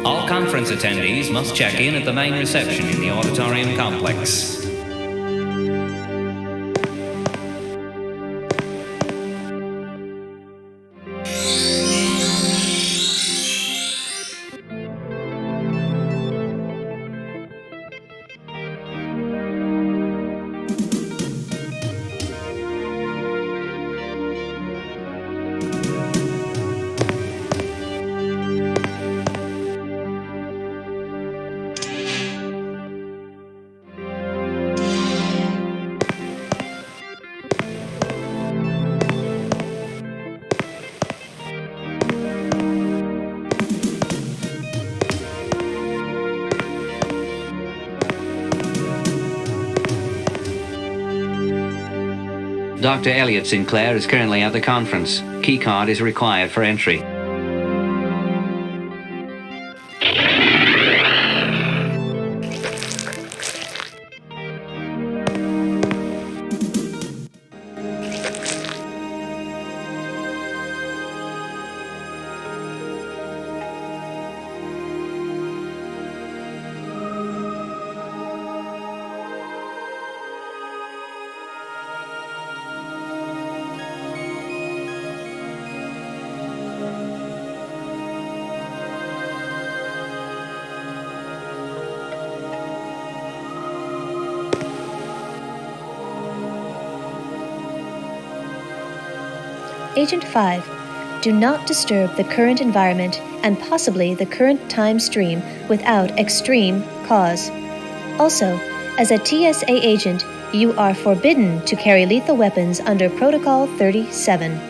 All conference attendees must check in at the main reception in the auditorium complex. Dr. Elliot Sinclair is currently at the conference. Keycard is required for entry. Agent 5, Do not disturb the current environment and possibly the current time stream without extreme cause. Also, as a TSA agent, you are forbidden to carry lethal weapons under Protocol 37.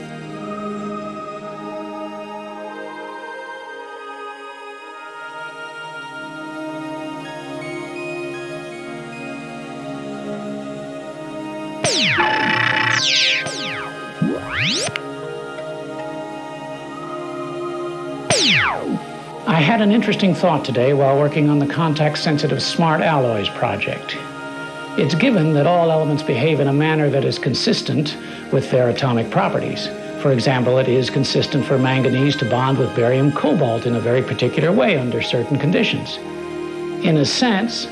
I had an interesting thought today while working on the contact-sensitive smart alloys project. It's given that all elements behave in a manner that is consistent with their atomic properties. For example, it is consistent for manganese to bond with barium cobalt in a very particular way under certain conditions. In a sense,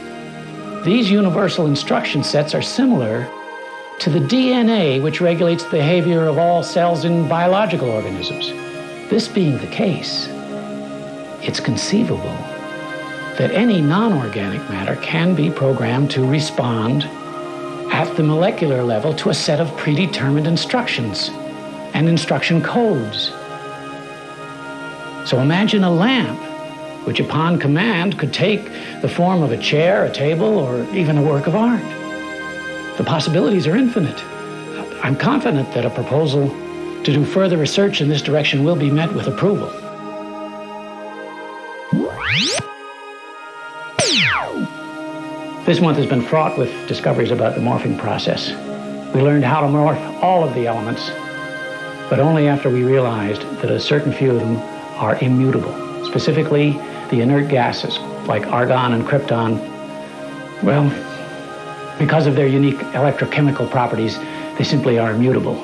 these universal instruction sets are similar to the DNA which regulates the behavior of all cells in biological organisms. This being the case, it's conceivable that any non-organic matter can be programmed to respond at the molecular level to a set of predetermined instructions and instruction codes. So imagine a lamp which upon command could take the form of a chair, a table, or even a work of art. The possibilities are infinite. I'm confident that a proposal to do further research in this direction will be met with approval. This month has been fraught with discoveries about the morphing process. We learned how to morph all of the elements, but only after we realized that a certain few of them are immutable. Specifically, the inert gases, like argon and krypton. Well, because of their unique electrochemical properties, they simply are immutable.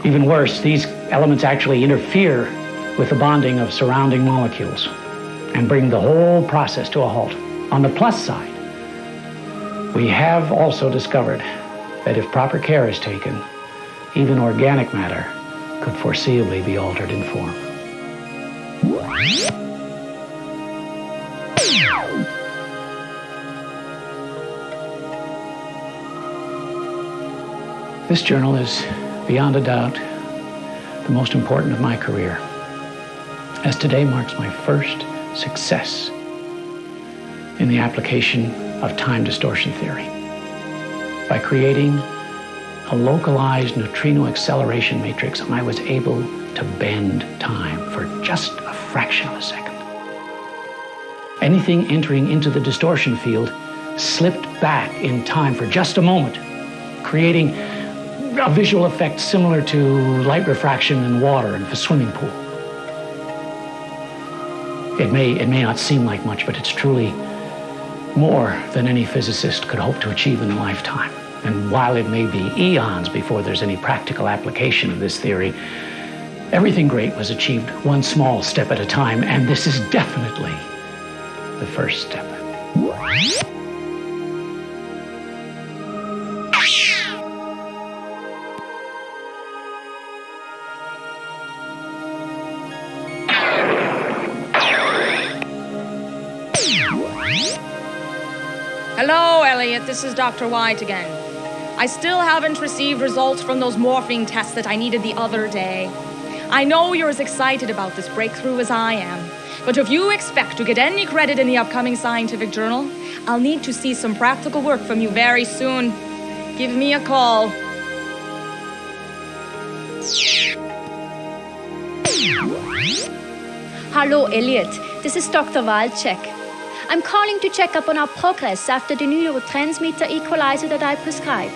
Even worse, these elements actually interfere with the bonding of surrounding molecules and bring the whole process to a halt. On the plus side, we have also discovered that if proper care is taken, even organic matter could foreseeably be altered in form. This journal is, beyond a doubt, the most important of my career, as today marks my first success in the application of time distortion theory. By creating a localized neutrino acceleration matrix, I was able to bend time for just a fraction of a second. Anything entering into the distortion field slipped back in time for just a moment, creating a visual effect similar to light refraction in water in a swimming pool. It may not seem like much, but it's truly more than any physicist could hope to achieve in a lifetime. And while it may be eons before there's any practical application of this theory, everything great was achieved one small step at a time, and this is definitely the first step. Hello, Elliot. This is Dr. White again. I still haven't received results from those morphing tests that I needed the other day. I know you're as excited about this breakthrough as I am, but if you expect to get any credit in the upcoming scientific journal, I'll need to see some practical work from you very soon. Give me a call. Hello, Elliot. This is Dr. Walczek. I'm calling to check up on our progress after the new neurotransmitter equalizer that I prescribed.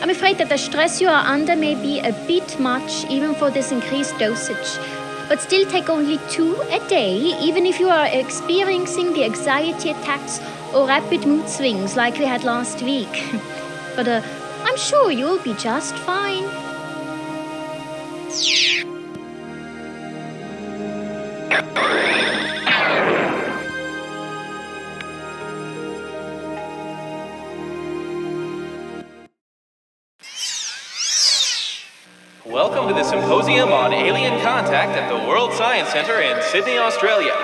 I'm afraid that the stress you are under may be a bit much even for this increased dosage, but still take only 2 a day, even if you are experiencing the anxiety attacks or rapid mood swings like we had last week. But I'm sure you'll be just fine. Welcome to the Symposium on Alien Contact at the World Science Centre in Sydney, Australia.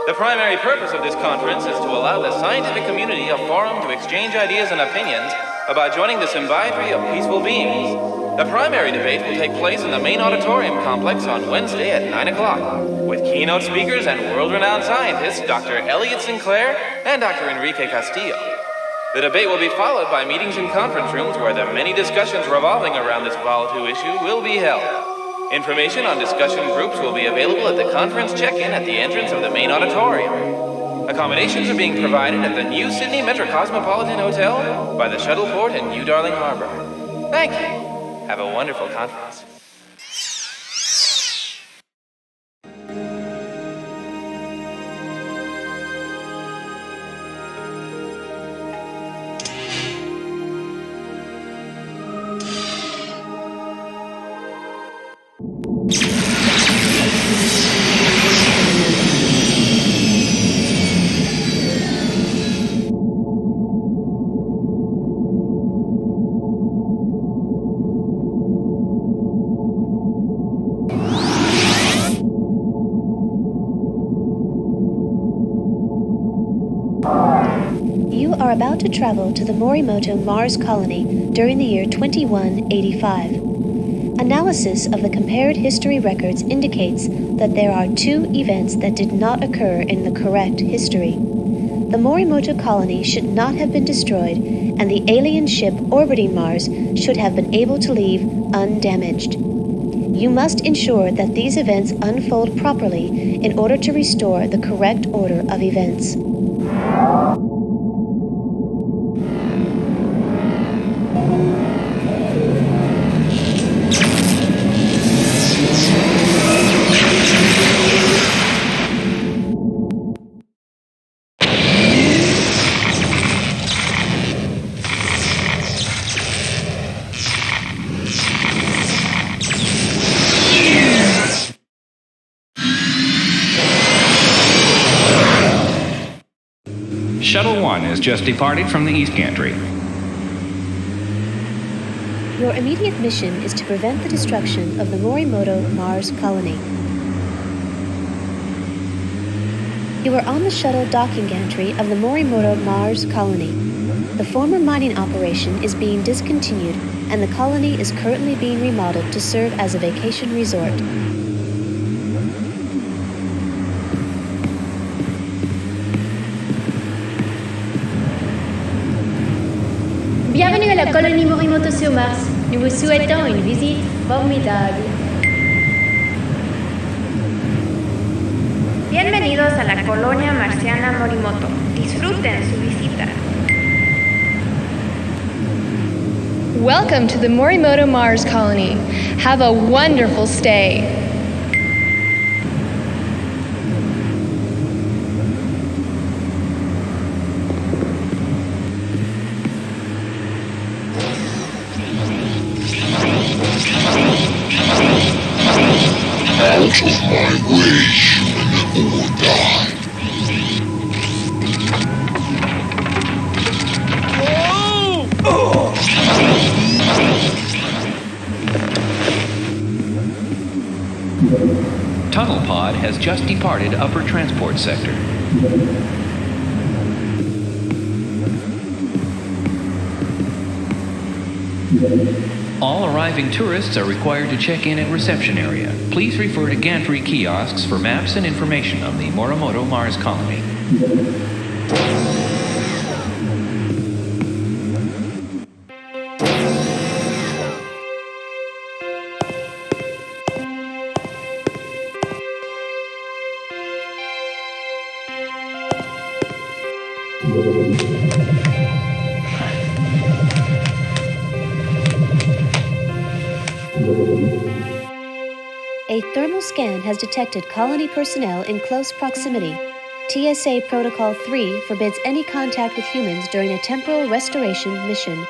The primary purpose of this conference is to allow the scientific community a forum to exchange ideas and opinions about joining the symbiotry of peaceful beings. The primary debate will take place in the main auditorium complex on Wednesday at 9 o'clock, with keynote speakers and world-renowned scientists Dr. Elliot Sinclair and Dr. Enrique Castillo. The debate will be followed by meetings in conference rooms where the many discussions revolving around this volatile issue will be held. Information on discussion groups will be available at the conference check-in at the entrance of the main auditorium. Accommodations are being provided at the New Sydney Metrocosmopolitan Hotel by the Shuttle Port in New Darling Harbor. Thank you. Have a wonderful conference. You are about to travel to the Morimoto Mars colony during the year 2185. Analysis of the compared history records indicates that there are 2 events that did not occur in the correct history. The Morimoto colony should not have been destroyed, and the alien ship orbiting Mars should have been able to leave undamaged. You must ensure that these events unfold properly in order to restore the correct order of events. Shuttle 1 has just departed from the East Gantry. Your immediate mission is to prevent the destruction of the Morimoto Mars colony. You are on the shuttle docking gantry of the Morimoto Mars colony. The former mining operation is being discontinued, and the colony is currently being remodeled to serve as a vacation resort. Bienvenue à la colonie Morimoto sur Mars. Nous vous souhaitons une visite formidable. Bienvenidos a la colonia marciana Morimoto. Disfruten su visita. Welcome to the Morimoto Mars colony. Have a wonderful stay. Out of my way, human, or die. Tunnel pod has just departed upper transport sector. All arriving tourists are required to check in at reception area. Please refer to gantry kiosks for maps and information on the Morimoto Mars colony. A thermal scan has detected colony personnel in close proximity. TSA Protocol 3 forbids any contact with humans during a temporal restoration mission.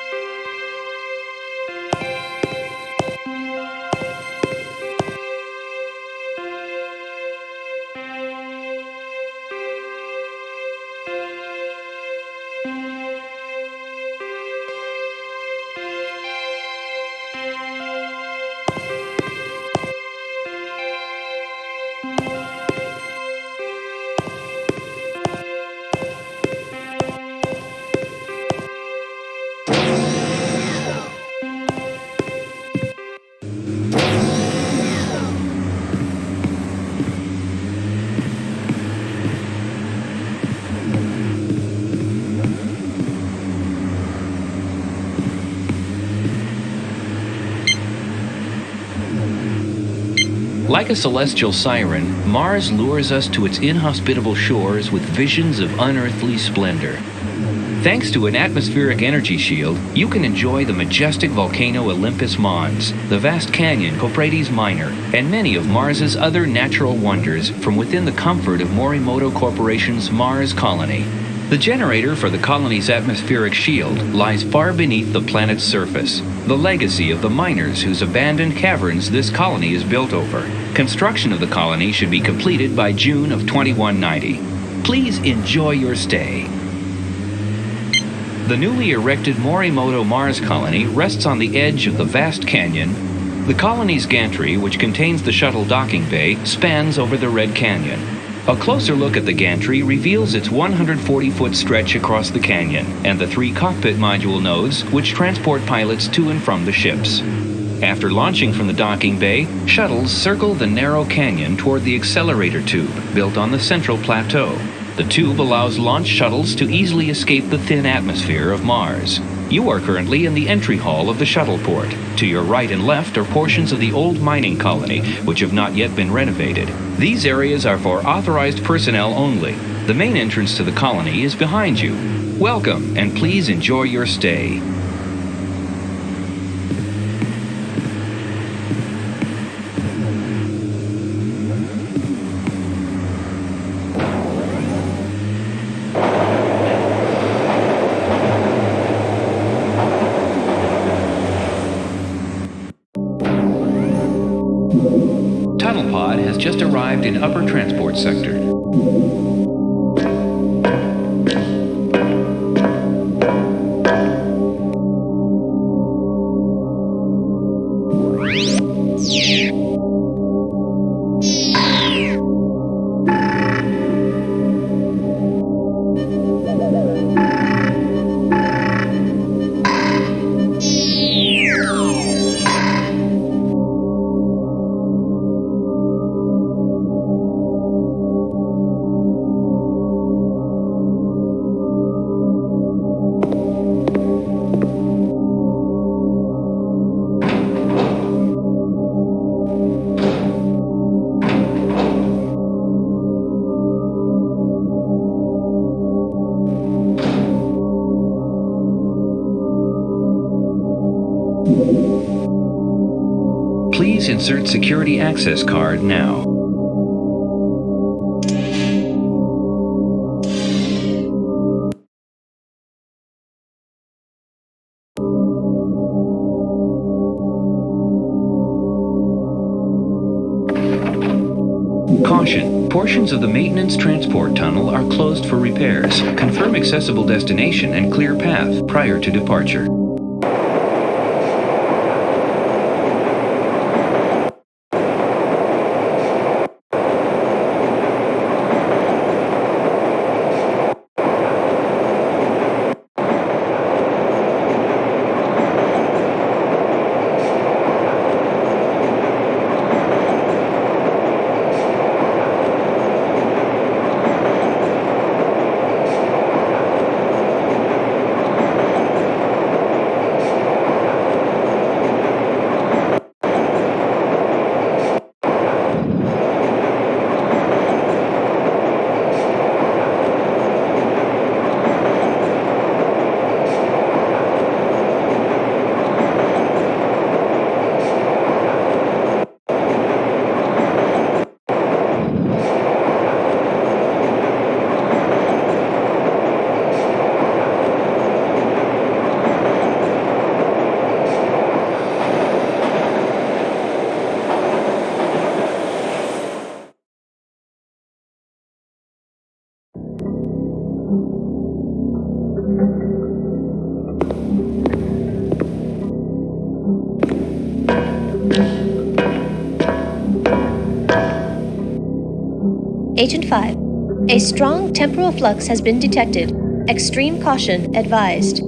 Like a celestial siren, Mars lures us to its inhospitable shores with visions of unearthly splendor. Thanks to an atmospheric energy shield, you can enjoy the majestic volcano Olympus Mons, the vast canyon Copretes Minor, and many of Mars's other natural wonders from within the comfort of Morimoto Corporation's Mars colony. The generator for the colony's atmospheric shield lies far beneath the planet's surface, the legacy of the miners whose abandoned caverns this colony is built over. Construction of the colony should be completed by June of 2190. Please enjoy your stay. The newly erected Morimoto Mars colony rests on the edge of the vast canyon. The colony's gantry, which contains the shuttle docking bay, spans over the Red Canyon. A closer look at the gantry reveals its 140-foot stretch across the canyon and the 3 cockpit module nodes which transport pilots to and from the ships. After launching from the docking bay, shuttles circle the narrow canyon toward the accelerator tube built on the central plateau. The tube allows launch shuttles to easily escape the thin atmosphere of Mars. You are currently in the entry hall of the shuttle port. To your right and left are portions of the old mining colony, which have not yet been renovated. These areas are for authorized personnel only. The main entrance to the colony is behind you. Welcome, and please enjoy your stay. Tunnel pod has just arrived in upper transport sector. Please insert security access card now. Caution, portions of the maintenance transport tunnel are closed for repairs. Confirm accessible destination and clear path prior to departure. Agent 5. A strong temporal flux has been detected. Extreme caution advised.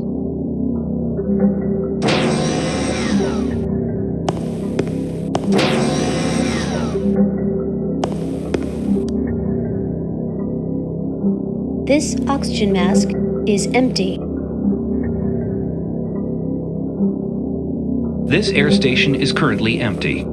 This oxygen mask is empty. This air station is currently empty.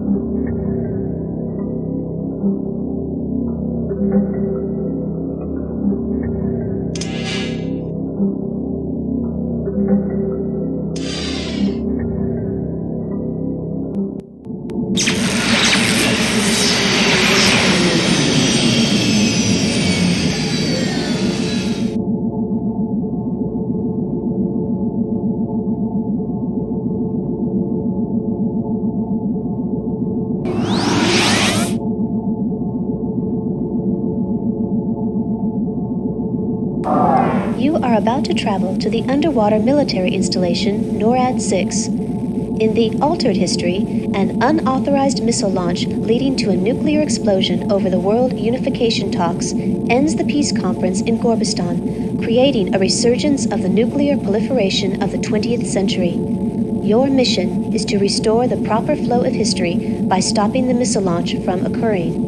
You are about to travel to the underwater military installation NORAD-6. In the altered history, an unauthorized missile launch leading to a nuclear explosion over the World Unification talks ends the peace conference in Gorbistan, creating a resurgence of the nuclear proliferation of the 20th century. Your mission is to restore the proper flow of history by stopping the missile launch from occurring.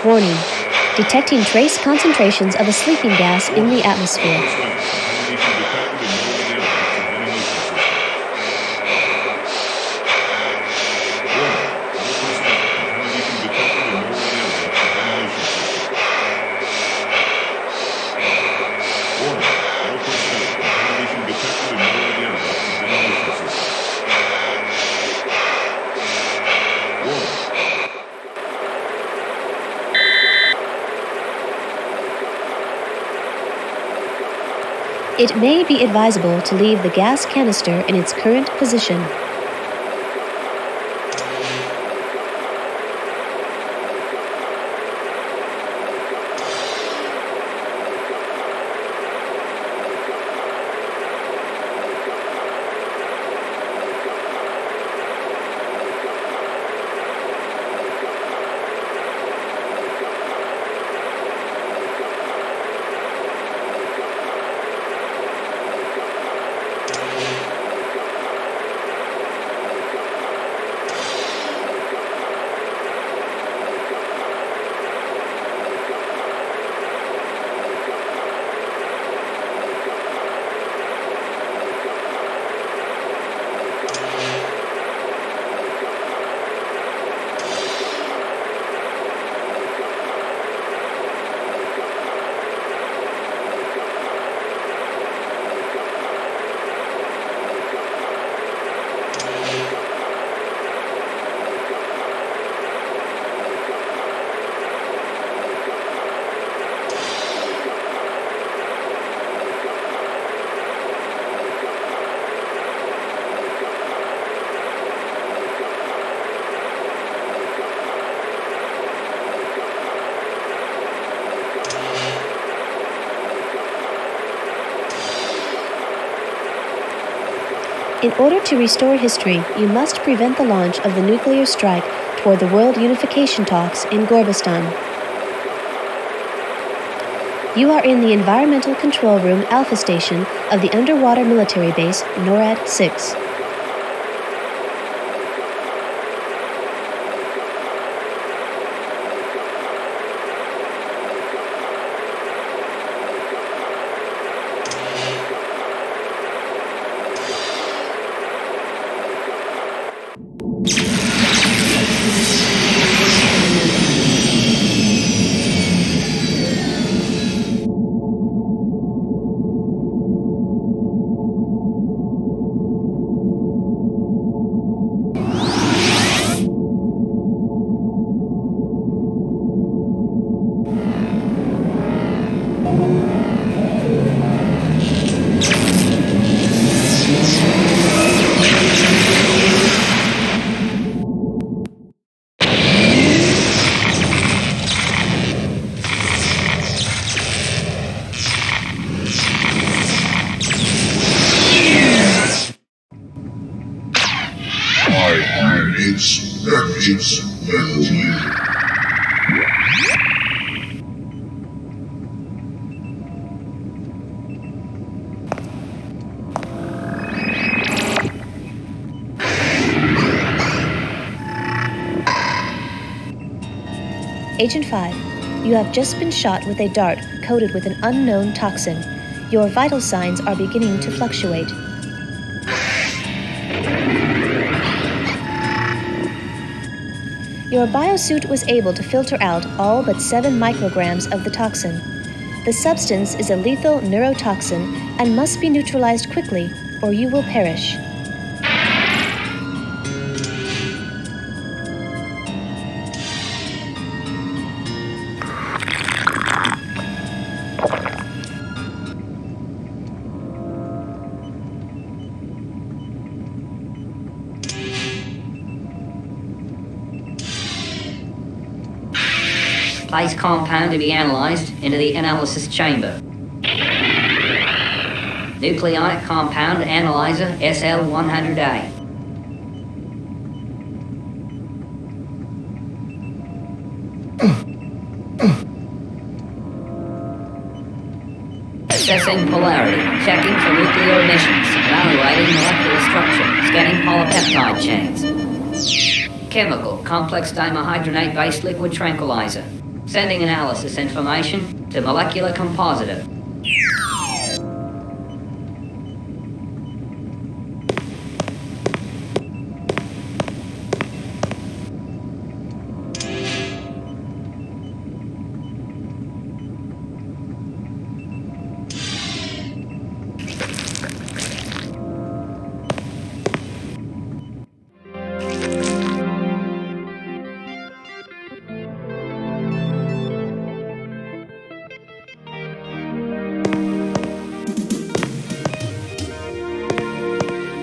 Warning. Detecting trace concentrations of a sleeping gas in the atmosphere. It may be advisable to leave the gas canister in its current position. In order to restore history, you must prevent the launch of the nuclear strike toward the World Unification talks in Gorbistan. You are in the Environmental Control Room Alpha Station of the underwater military base NORAD-6. Agent 5, you have just been shot with a dart coated with an unknown toxin. Your vital signs are beginning to fluctuate. Your biosuit was able to filter out all but 7 micrograms of the toxin. The substance is a lethal neurotoxin and must be neutralized quickly, or you will perish. Place compound to be analysed into the analysis chamber. Nucleic compound analyzer SL100A. Assessing polarity, checking for nuclear emissions, evaluating molecular structure, scanning polypeptide chains. Chemical, complex dihydrogenate-based liquid tranquilizer. Sending analysis information to molecular compositor.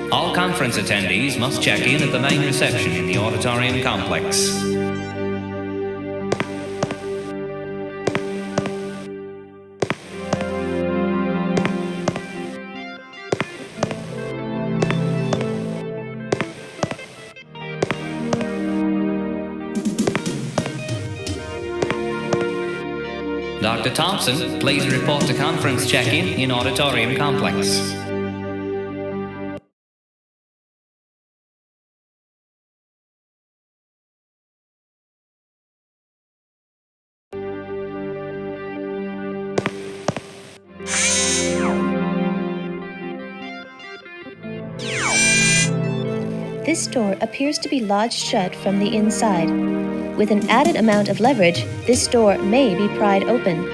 All conference attendees must check in at the main reception in the auditorium complex. Dr. Thompson, please report to conference check-in in auditorium complex. This door appears to be lodged shut from the inside. With an added amount of leverage, this door may be pried open.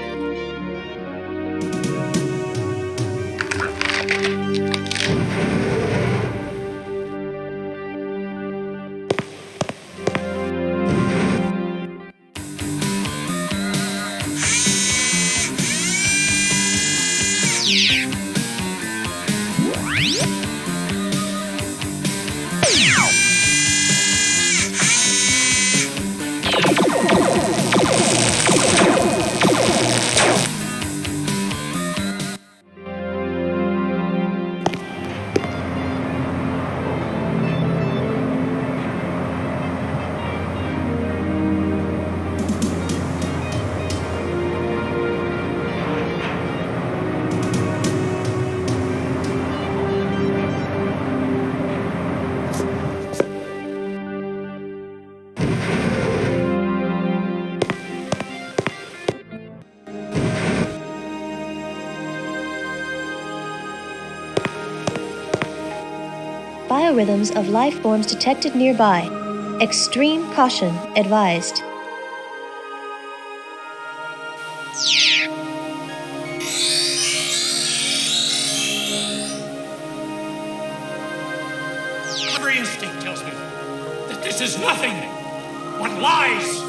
Biorhythms of life forms detected nearby. Extreme caution advised. Every instinct tells me that this is nothing but lies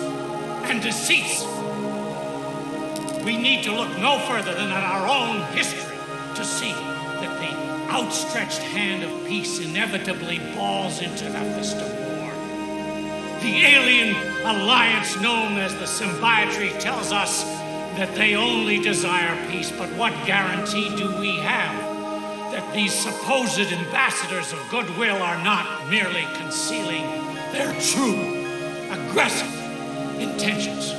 and deceits. We need to look no further than at our own history to see that the outstretched hand of peace inevitably falls into the fist of war. The alien alliance known as the Symbiotry tells us that they only desire peace, but what guarantee do we have that these supposed ambassadors of goodwill are not merely concealing their true, aggressive intentions?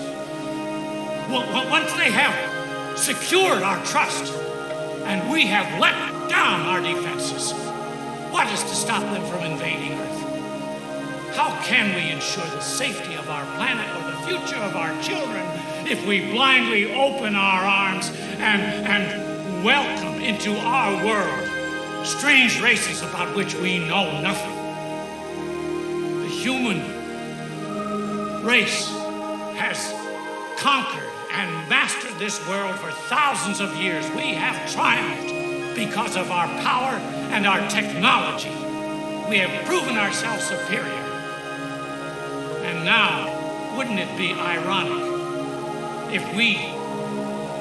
Once they have secured our trust and we have let down our defenses, what is to stop them from invading Earth? How can we ensure the safety of our planet or the future of our children if we blindly open our arms and welcome into our world strange races about which we know nothing. The human race has conquered and mastered this world for thousands of years. We have triumphed because of our power and our technology. We have proven ourselves superior. And now, wouldn't it be ironic if we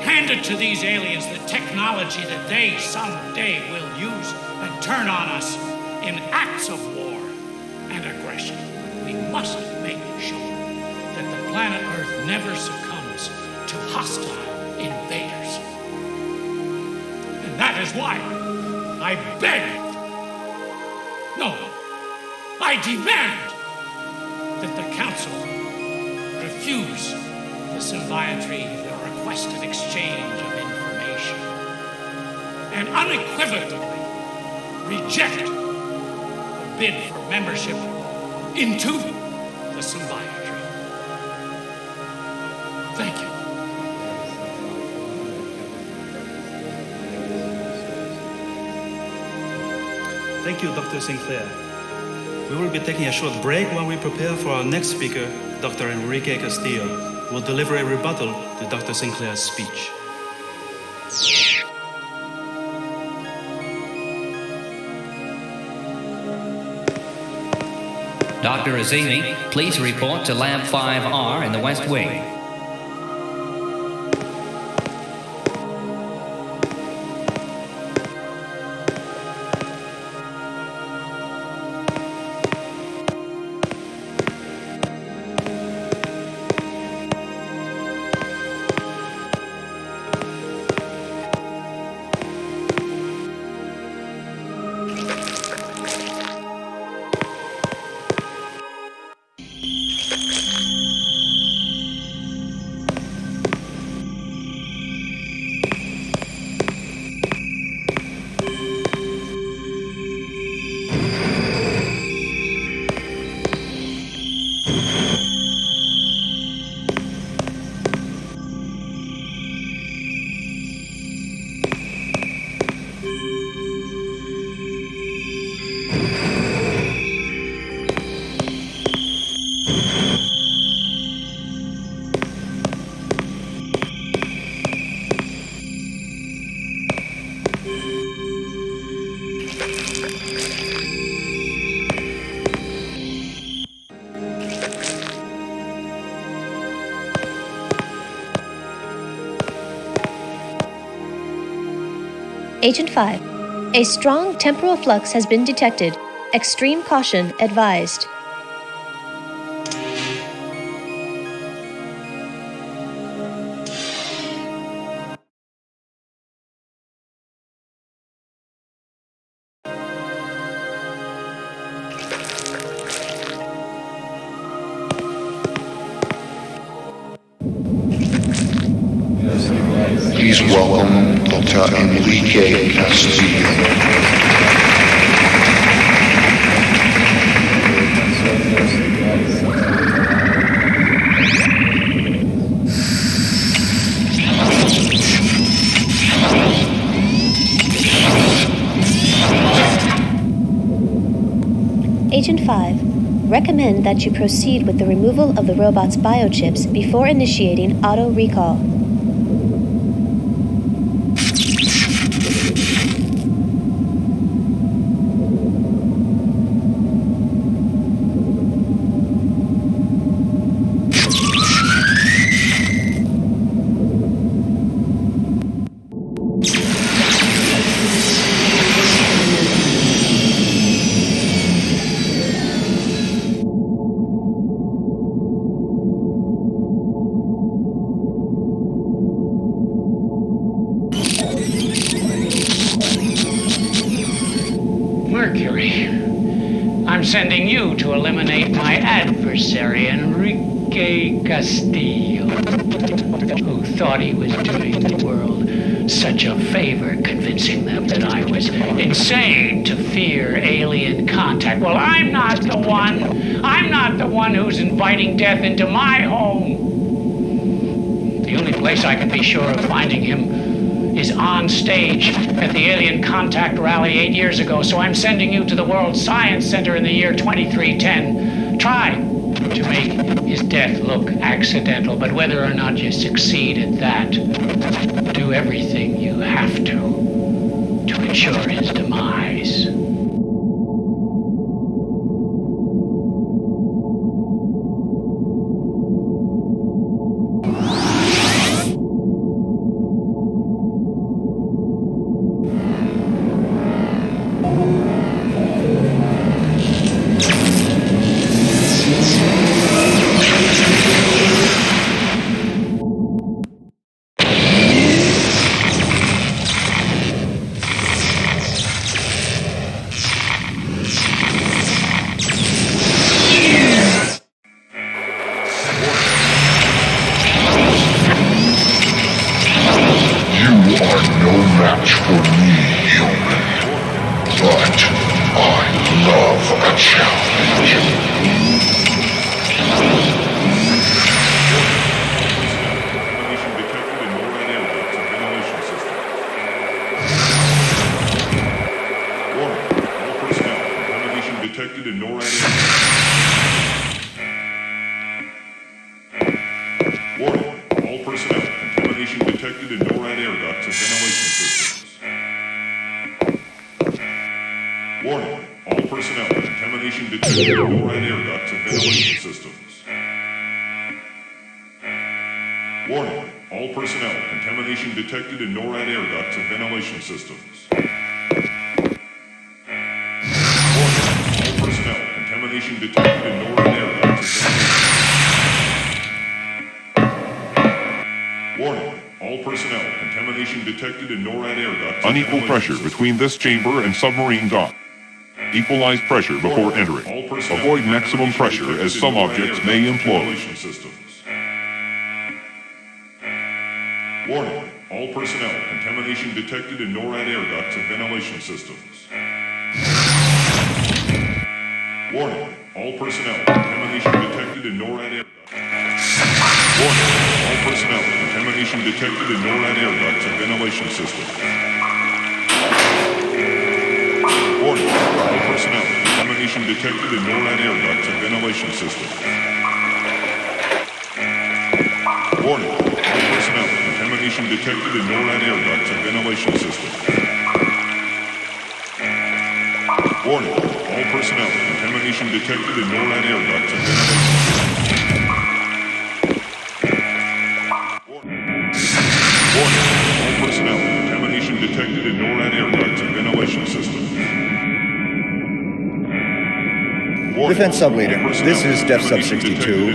handed to these aliens the technology that they someday will use and turn on us in acts of war and aggression? We must make sure that the planet Earth never succumbs to hostile invaders. And that is why I beg, no, I demand that the Council refuse the symbiontry, the requested exchange of information, and unequivocally reject the bid for membership into the symbiontry. Thank you. Thank you, Dr. Sinclair. We will be taking a short break while we prepare for our next speaker, Dr. Enrique Castillo, who will deliver a rebuttal to Dr. Sinclair's speech. Dr. Azimi, please report to Lab 5R in the West Wing. Agent 5. A strong temporal flux has been detected. Extreme caution advised. Please welcome Dr. Enrique Castillo. Agent 5. Recommend that you proceed with the removal of the robot's biochips before initiating auto recall. Mercury, I'm sending you to eliminate my adversary, Enrique Castillo, who thought he was doing the world such a favor convincing them that I was insane to fear alien contact. Well, I'm not the one. I'm not the one who's inviting death into my home. The only place I can be sure of finding him is on stage at the alien contact rally 8 years ago, so I'm sending you to the World Science Center in the year 2310. Try to make his death look accidental, but whether or not you succeed at that, do everything you have to ensure his demise. Unequal pressure between this chamber and submarine dock. Equalize pressure before entering. Avoid maximum pressure as some objects may implode. Warning, all personnel, contamination detected in NORAD air ducts and ventilation systems. Warning, all personnel, contamination detected in NORAD air ducts. Warning, all personnel, contamination detected in NORAD air ducts and ventilation systems. Warning, all personnel, contamination detected in NORAD air ducts and ventilation systems. Warning, all personnel, contamination detected in NORAD air ducts and ventilation systems. Warning, all personnel, contamination detected in NORAD air ducts and ventilation systems. Warning, all personnel, contamination detected in NORAD air ducts and ventilation systems. Defense Sub-Leader, this is Def Sub 62.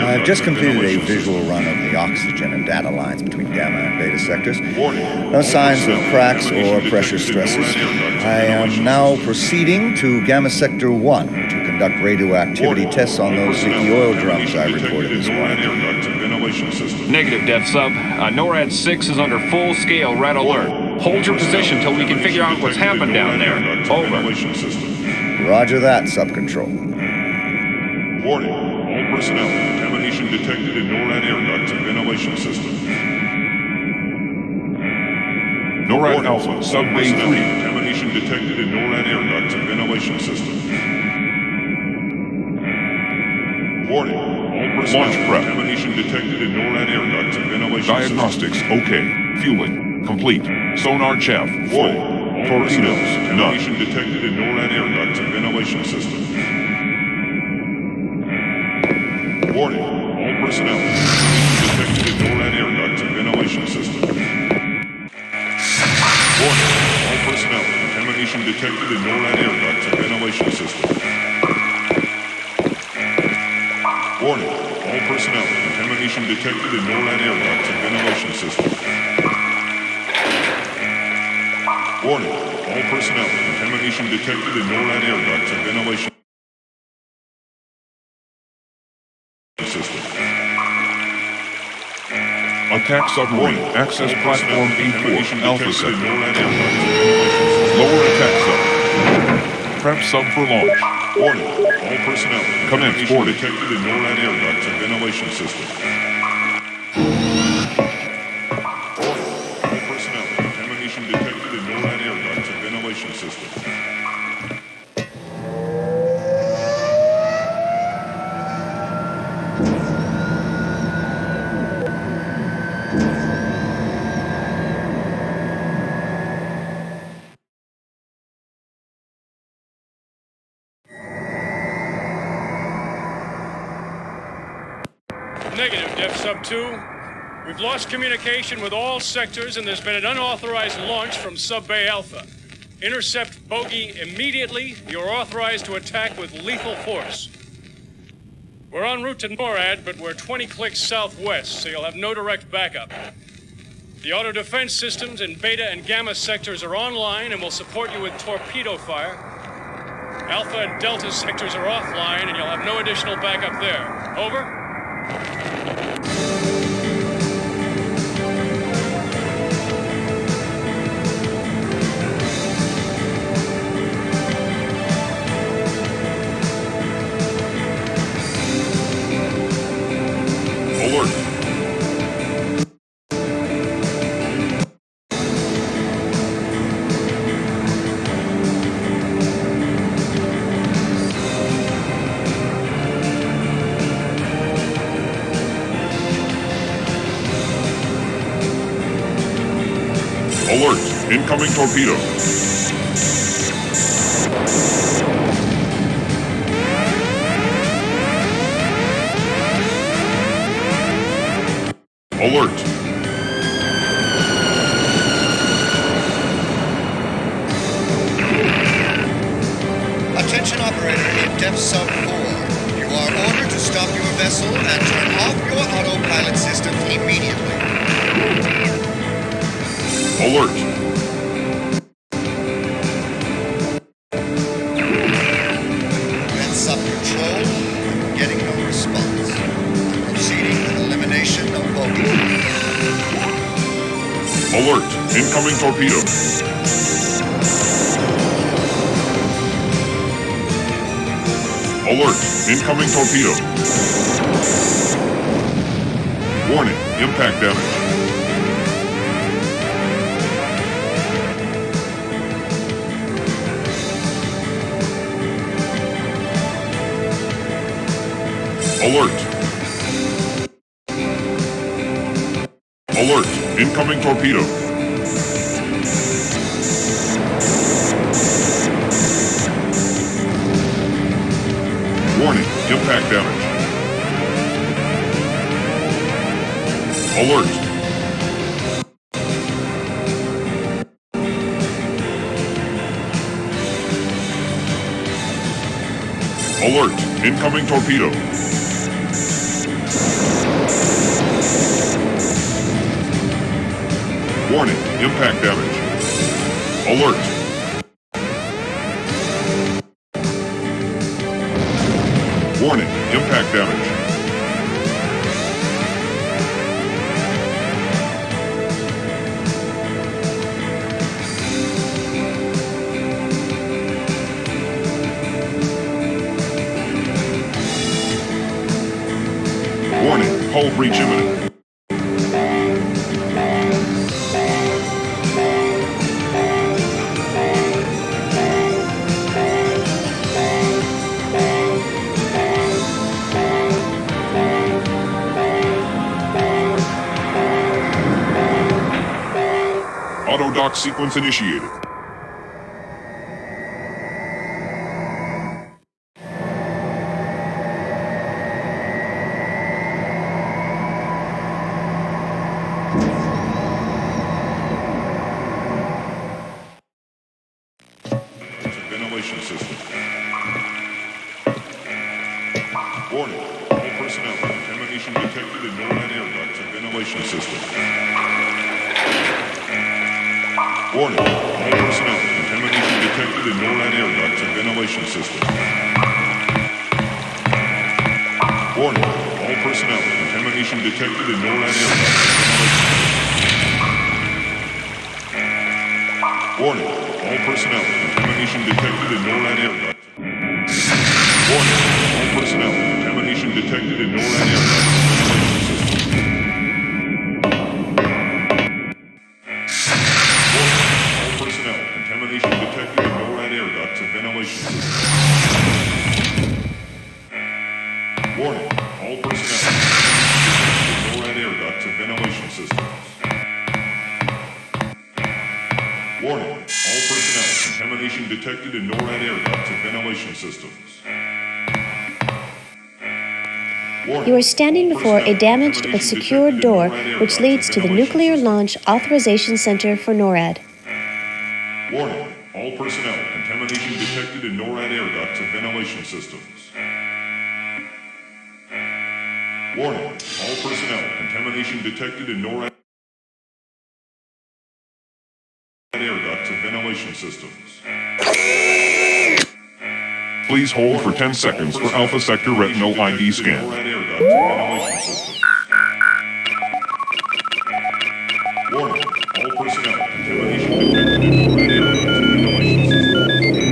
I've just completed a visual run of the oxygen and data lines between Gamma and Beta sectors. No signs of cracks or pressure stresses. I am now proceeding to Gamma Sector 1 to conduct radioactivity tests on those leaky oil drums I reported this morning. Negative, Def Sub. NORAD 6 is under full-scale red alert. Hold your position till we can figure out what's happened down there. Over. Roger that, Sub-Control. Warning, all personnel, contamination detected in NORAD air ducts and ventilation systems. NORAD Alpha, Sub-Bay 3. Contamination detected in NORAD air ducts and ventilation systems. Warning, all personnel, launch prep. Contamination detected in NORAD air ducts and ventilation Diagnostics, systems. okay. Fueling, complete. Sonar chaff, full. Torpedoes, contamination detected in NORAD air ducts and ventilation systems. Warning, all personnel, contamination detected in NORAD air ducts and ventilation systems. Warning, all personnel, contamination detected in NORAD air ducts and ventilation systems. Warning, all personnel, contamination detected in NORAD air ducts and ventilation systems. Warning, all personnel, contamination detected in NORAD air ducts and ventilation systems. Attack submarine. Access platform A4. Alpha sector. Lower attack sub. Prep sub for launch. Warning. All personnel. Commence boarding. Detected in NORAD air ducts and ventilation system. Warning. All personnel. Contamination detected in NORAD air ducts and ventilation system. Negative, Def Sub 2. We've lost communication with all sectors, and there's been an unauthorized launch from Sub Bay Alpha. Intercept bogey immediately. You're authorized to attack with lethal force. We're en route to NORAD, but we're 20 clicks southwest, so you'll have no direct backup. The auto defense systems in Beta and Gamma sectors are online and will support you with torpedo fire. Alpha and Delta sectors are offline, and you'll have no additional backup there. Over? Alert. Alert! Incoming torpedo. Alert! Attention operator in depth sub 4. You are ordered to stop your vessel and turn off your autopilot system immediately. Alert! Red sub control, I'm getting no response. I'm proceeding with elimination of bogey. Alert! Incoming torpedo. Alert! Incoming torpedo. Warning! Impact damage. Alert! Alert! Incoming torpedo. Warning! Impact damage. Alert! Alert! Incoming torpedo. Warning, impact damage. Alert. Warning, impact damage. Warning, hull breach imminent. Auto-dock sequence initiated. Ventilation system. Warning, all personnel, contamination detected in NORAD air ducts and ventilation system. Warning, all personnel, contamination detected in NORAD air ducts and ventilation system. Warning, all personnel, contamination detected in NORAD air ducts and ventilation system. Contamination detected in NORAD air duct. Warning, all personnel. Contamination detected in NORAD air duct. Contamination detected in NORAD air ducts and ventilation systems. Warning, all personnel. NORAD air ducts and ventilation systems. Warning, all personnel. Contamination detected in NORAD air ducts and ventilation systems. You are standing before a damaged but secured door which leads to the Nuclear Launch Authorization Center for NORAD. Warning, all personnel. Contamination detected in NORAD air ducts and ventilation systems. Warning, all personnel. Contamination detected in NORAD air ducts and ventilation systems. Please hold for 10 seconds for Alpha Sector Retinal ID scan. NORAD air ducts and ventilation systems. Warning, all personnel. Contamination detected in NORAD air ducts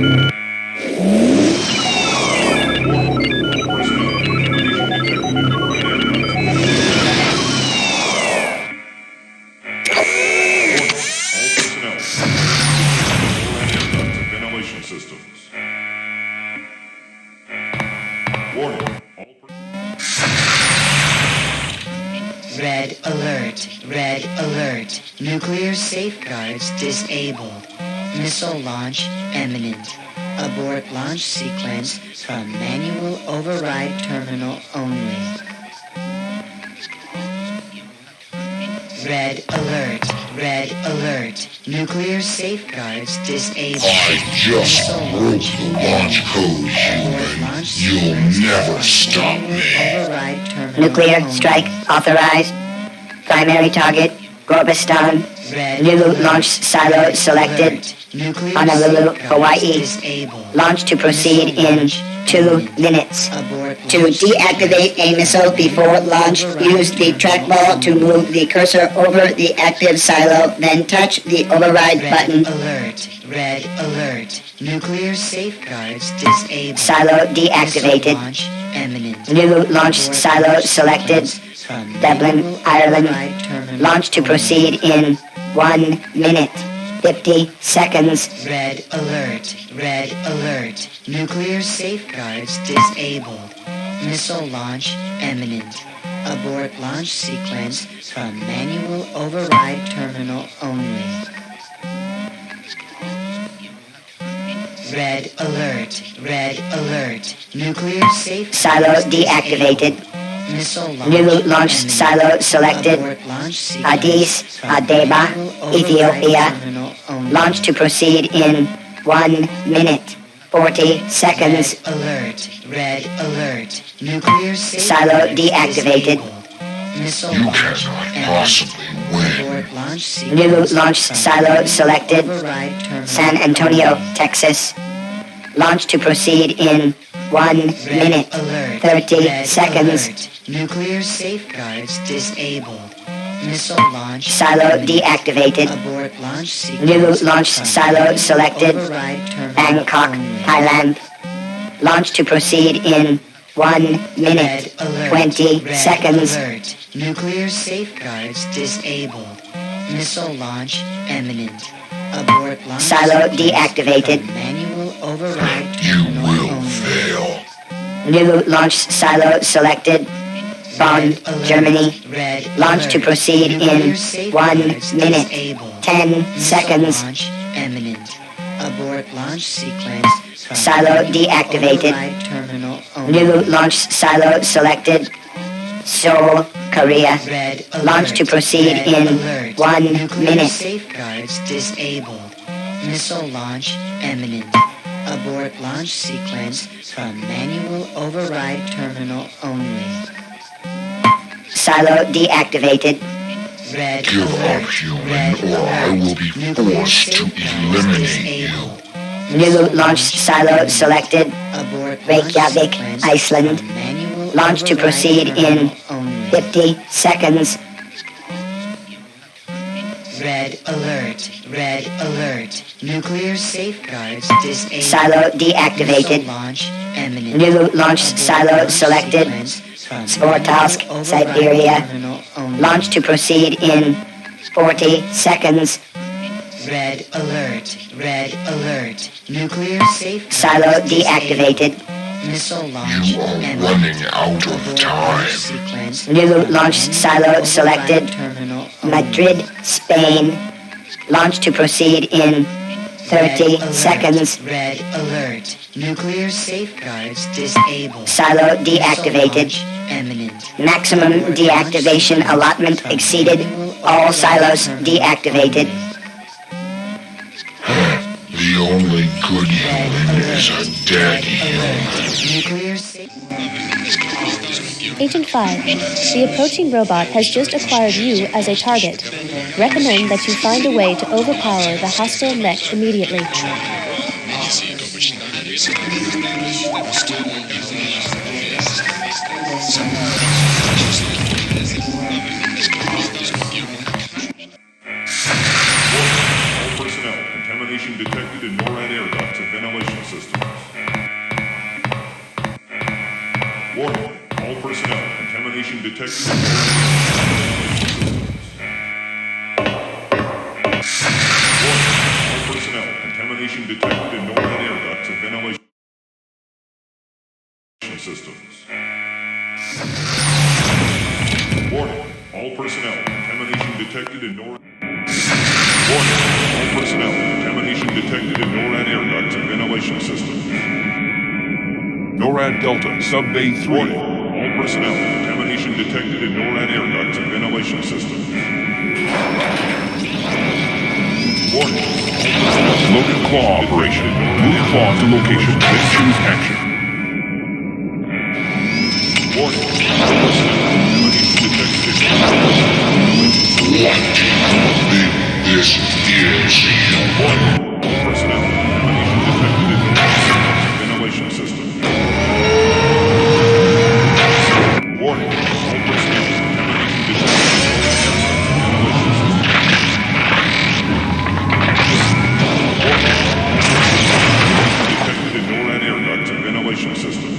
and ventilation systems. Red alert, red alert. Nuclear safeguards disabled. Missile launch imminent. Abort launch sequence from manual override terminal only. Red alert, red alert. Nuclear safeguards disabled. I just broke the launch code, human. You'll never stop me. Nuclear strike authorized. Primary target, Gorbistan. New launch silo selected. Honolulu, Hawaii. Launch to proceed in 2 minutes. To deactivate a missile before launch, use the trackball to move the cursor over the active silo, then touch the override button. Red alert. Nuclear safeguards disabled. Silo deactivated. New launch silo selected. Dublin, Ireland. Launch to proceed in 1 minute. 50 seconds. Red alert. Red alert. Nuclear safeguards disabled. Missile launch imminent. Abort launch sequence from manual override terminal only. Red alert. Red alert. Nuclear safe. Silo deactivated. New launch silo selected. Addis Ababa, Ethiopia. Launch to proceed in 1 minute. 40 seconds. Alert. Red alert. Nuclear silo deactivated. You cannot possibly win. New launch silo selected. San Antonio, Texas. Launch to proceed in 1 minute. 30 seconds. Nuclear safeguards disabled. Missile launch. Silo deactivated. Abort launch sequence. New launch silo selected. Bangkok, Thailand. Launch to proceed in 1 minute. 20 seconds. Alert. Nuclear safeguards disabled. Missile launch imminent. Abort launch. Silo deactivated. Manual override terminal. You will fail. New launch silo selected. Bonn, Germany. Launch to proceed in 1 minute. 10 seconds. Launch imminent. Abort launch sequence. Silo deactivated. New launch silo selected. Seoul, Korea. Launch to proceed in 1 minute. Safeguards disabled. Missile launch imminent. Abort launch sequence from manual override terminal only. Silo deactivated. Give up, human, or I will be forced to eliminate you. New launch silo selected. Reykjavik, Iceland. Launch to proceed in 50 seconds. Red alert. Red alert. Nuclear safeguards disabled. Silo deactivated. Launch imminent. New launch silo selected. Sportask, Siberia. Launch to proceed in 40 seconds. Red alert. Red alert. Nuclear safeguards Silo deactivated. Missile launch You are running out of time. New launch silo selected. Madrid, Spain. Launch to proceed in 30 seconds. Red alert. Nuclear safeguards disabled. Silo deactivated. Imminent. Maximum deactivation allotment exceeded. All silos deactivated. The only good human is a dead human. Agent 5, the approaching robot has just acquired you as a target. Recommend that you find a way to overpower the hostile mech immediately. Contamination detected in NORAD air ducts and ventilation systems. Warning, all personnel, contamination detected in NORAD air ducts and ventilation systems. Warning, all personnel, contamination detected in NORAD. Warning, all personnel, contamination detected in NORAD air ducts and ventilation systems. NORAD Delta, Sub-Bay 3. Warning, all personnel, contamination detected in NORAD air ducts and ventilation systems. Warning, Loaded claw operation. Move claw to location, then choose action. Warning, all personnel, contamination detected in This is human. Warning, all personnel, contamination detected in ventilation systems. Warning, all personnel, contamination detected in ventilation systems. Warning, detected in NORAD air ducts and ventilation systems.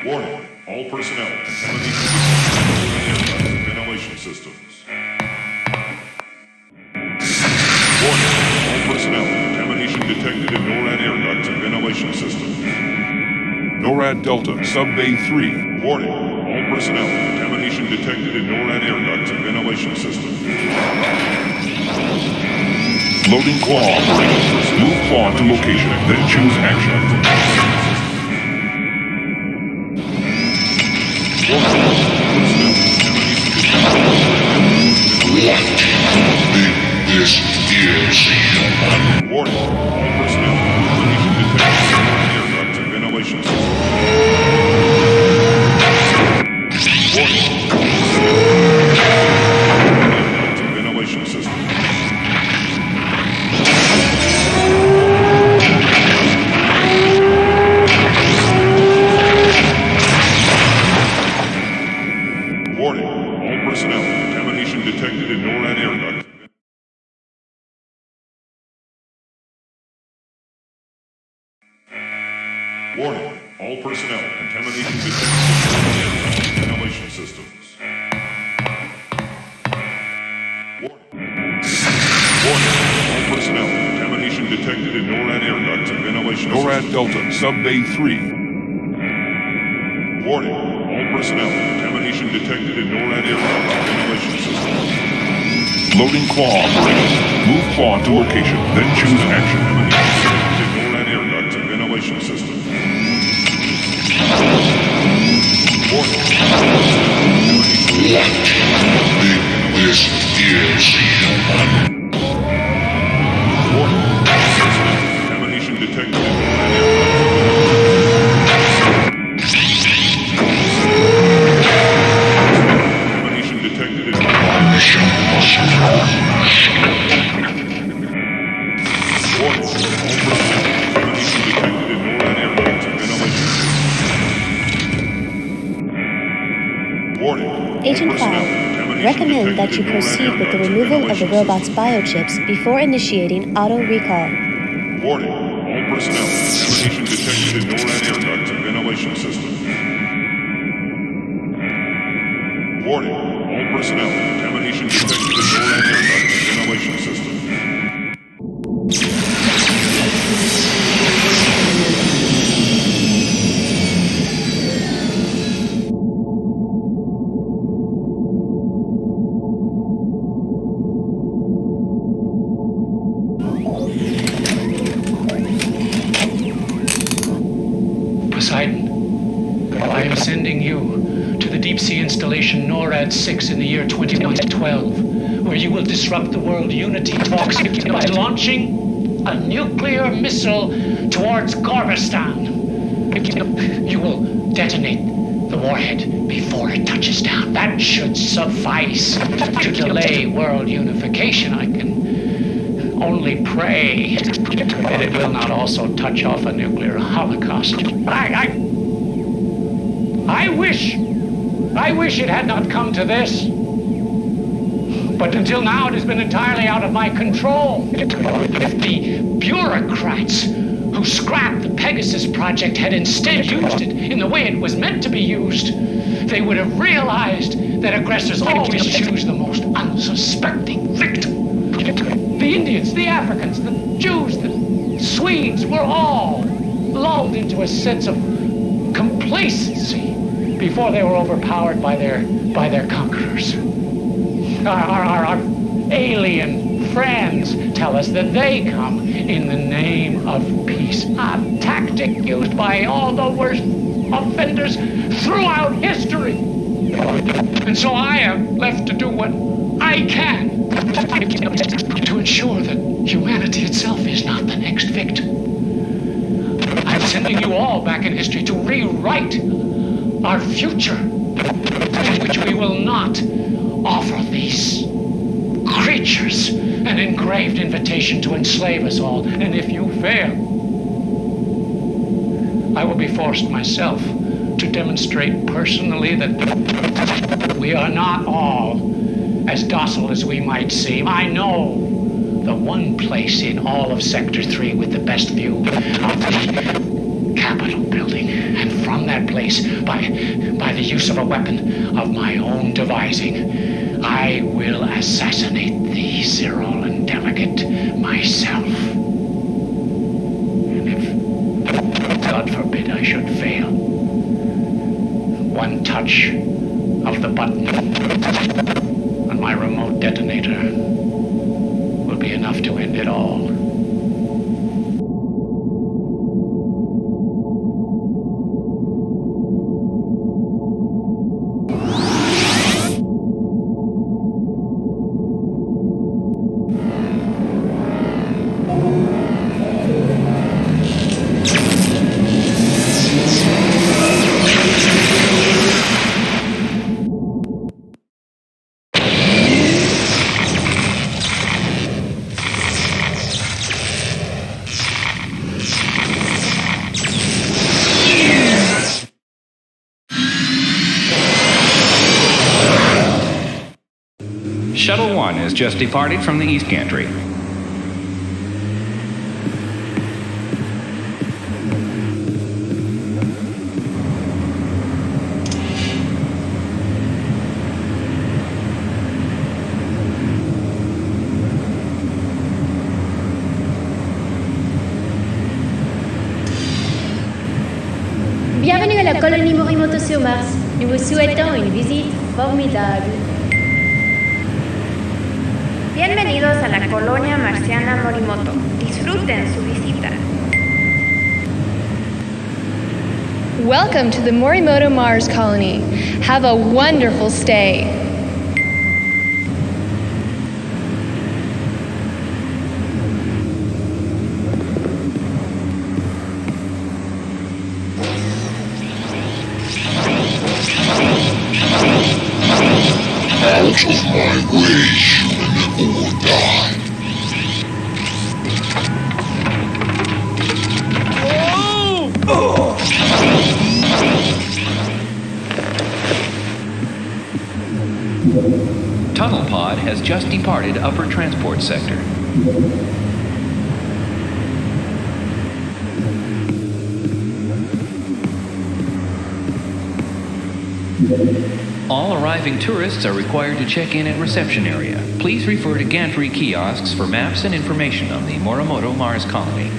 Warning, all personnel, contamination detected in ventilation systems. Warning, all personnel, contamination detected in NORAD air ducts and ventilation systems. NORAD Delta, Sub-Bay 3. Warning, all personnel, contamination detected in NORAD air ducts and ventilation systems. Loading claw operation. Move claw to location, then choose action. This is human. Warning, all personnel, contamination detected in air ducts and ventilation systems. Warning, air ducts and ventilation systems. Warning, all personnel, contamination detected in NORAD air ducts. Warning, all personnel, contamination detected in NORAD air ducts and ventilation systems. Warning, all personnel, contamination detected in NORAD air ducts and ventilation NORAD systems. Delta, Sub-Bay 3. Warning, all personnel, contamination detected in NORAD air ducts and ventilation systems. Loading claw operation. Move claw to location, then choose action. Detected in NORAD air ducts and ventilation systems. Warning, This is human. Warning, contamination detected in NORAD air contamination detected in Warning, all recommend that you proceed with the removal of the robot's biochips before initiating auto-recall. Warning, all personnel. Contamination detected in NORAD air ducts and ventilation systems. Warning, all personnel. Contamination detected in NORAD air ducts and ventilation systems. Poseidon, I am sending you to the deep-sea installation NORAD 6 in the year 2012, where you will disrupt the world unity talks by launching a nuclear missile towards Gorbistan. You will detonate the warhead before it touches down. That should suffice to delay world unification. I can only pray that it will not also touch off a nuclear holocaust. I wish it had not come to this. But until now, it has been entirely out of my control. If the bureaucrats who scrapped the Pegasus Project had instead used it in the way it was meant to be used, they would have realized that aggressors always choose the most unsuspecting victim. The Indians, the Africans, the Jews, the Swedes were all lulled into a sense of complacency before they were overpowered by their conquerors. Our alien friends tell us that they come in the name of peace, a tactic used by all the worst offenders throughout history. And so I am left to do what I can to ensure that humanity itself is not the next victim. I'm sending you all back in history to rewrite our future, in which we will not offer these creatures an engraved invitation to enslave us all. And if you fail, I will be forced myself to demonstrate personally that we are not all as docile as we might seem. I know the one place in all of Sector 3 with the best view of the Capitol building. And from that place, by the use of a weapon of my own devising, I will assassinate the Cyrolan delegate myself. And if, God forbid, I should fail, one touch of the button on my remote detonator will be enough to end it all. Shuttle 1 has just departed from the East Gantry. Bienvenue à la colonie Morimoto sur Mars. Nous vous souhaitons une visite formidable. Bienvenidos a la colonia marciana Morimoto. Disfruten su visita. Welcome to the Morimoto Mars colony. Have a wonderful stay. Out of my way, human, or die. Tunnel pod has just departed upper transport sector. All arriving tourists are required to check in at reception area. Please refer to gantry kiosks for maps and information on the Morimoto Mars colony.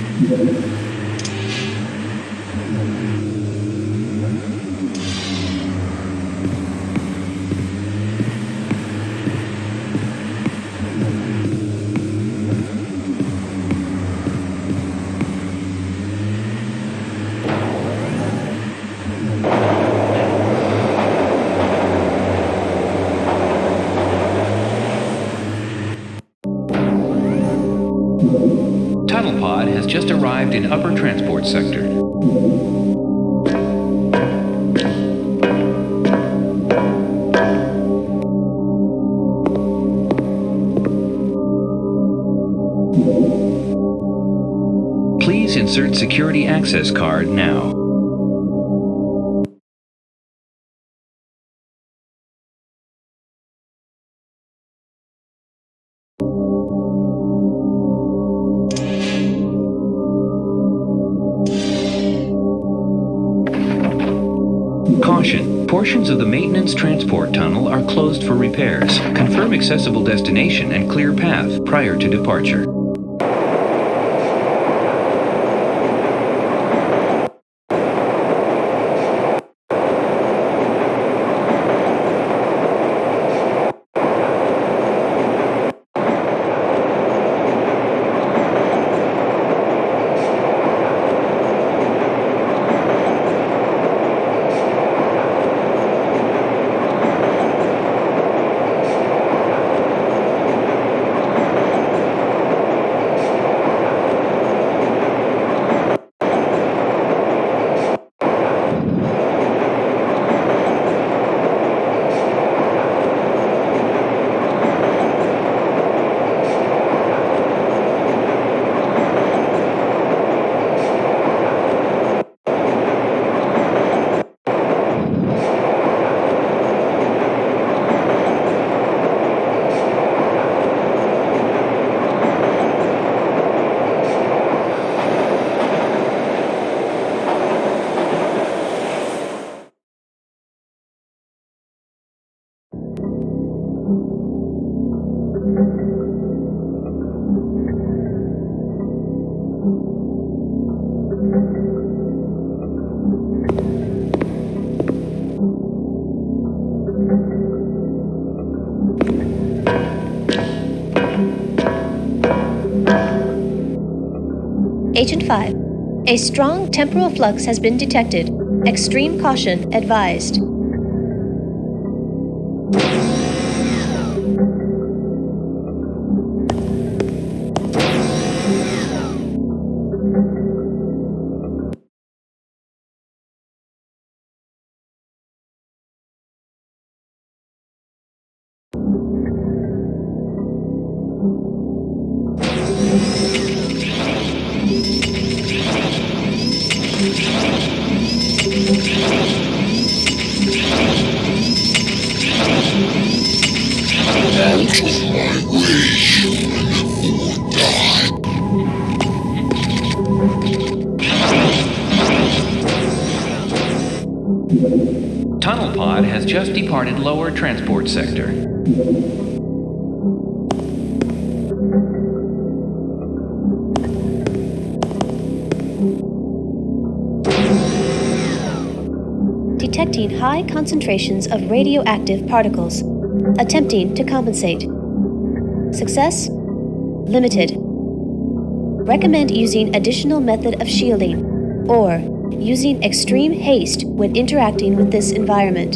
Tunnel pod has just arrived in upper transport sector. Please insert security access card now. Caution, portions of the maintenance transport tunnel are closed for repairs. Confirm accessible destination and clear path prior to departure. Agent 5, a strong temporal flux has been detected. Extreme caution advised. Out of my way, human, or die. Tunnel pod has just departed lower transport sector. Detecting high concentrations of radioactive particles. Attempting to compensate. Success? Limited. Recommend using additional method of shielding, or using extreme haste when interacting with this environment.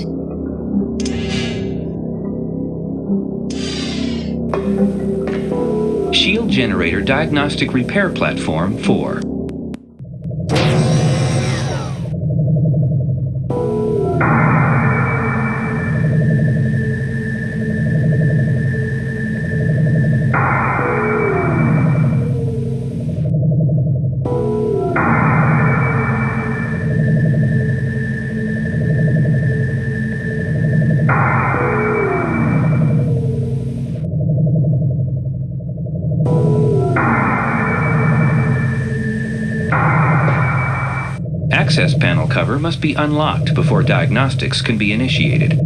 Shield generator diagnostic repair platform 4. Access panel cover must be unlocked before diagnostics can be initiated.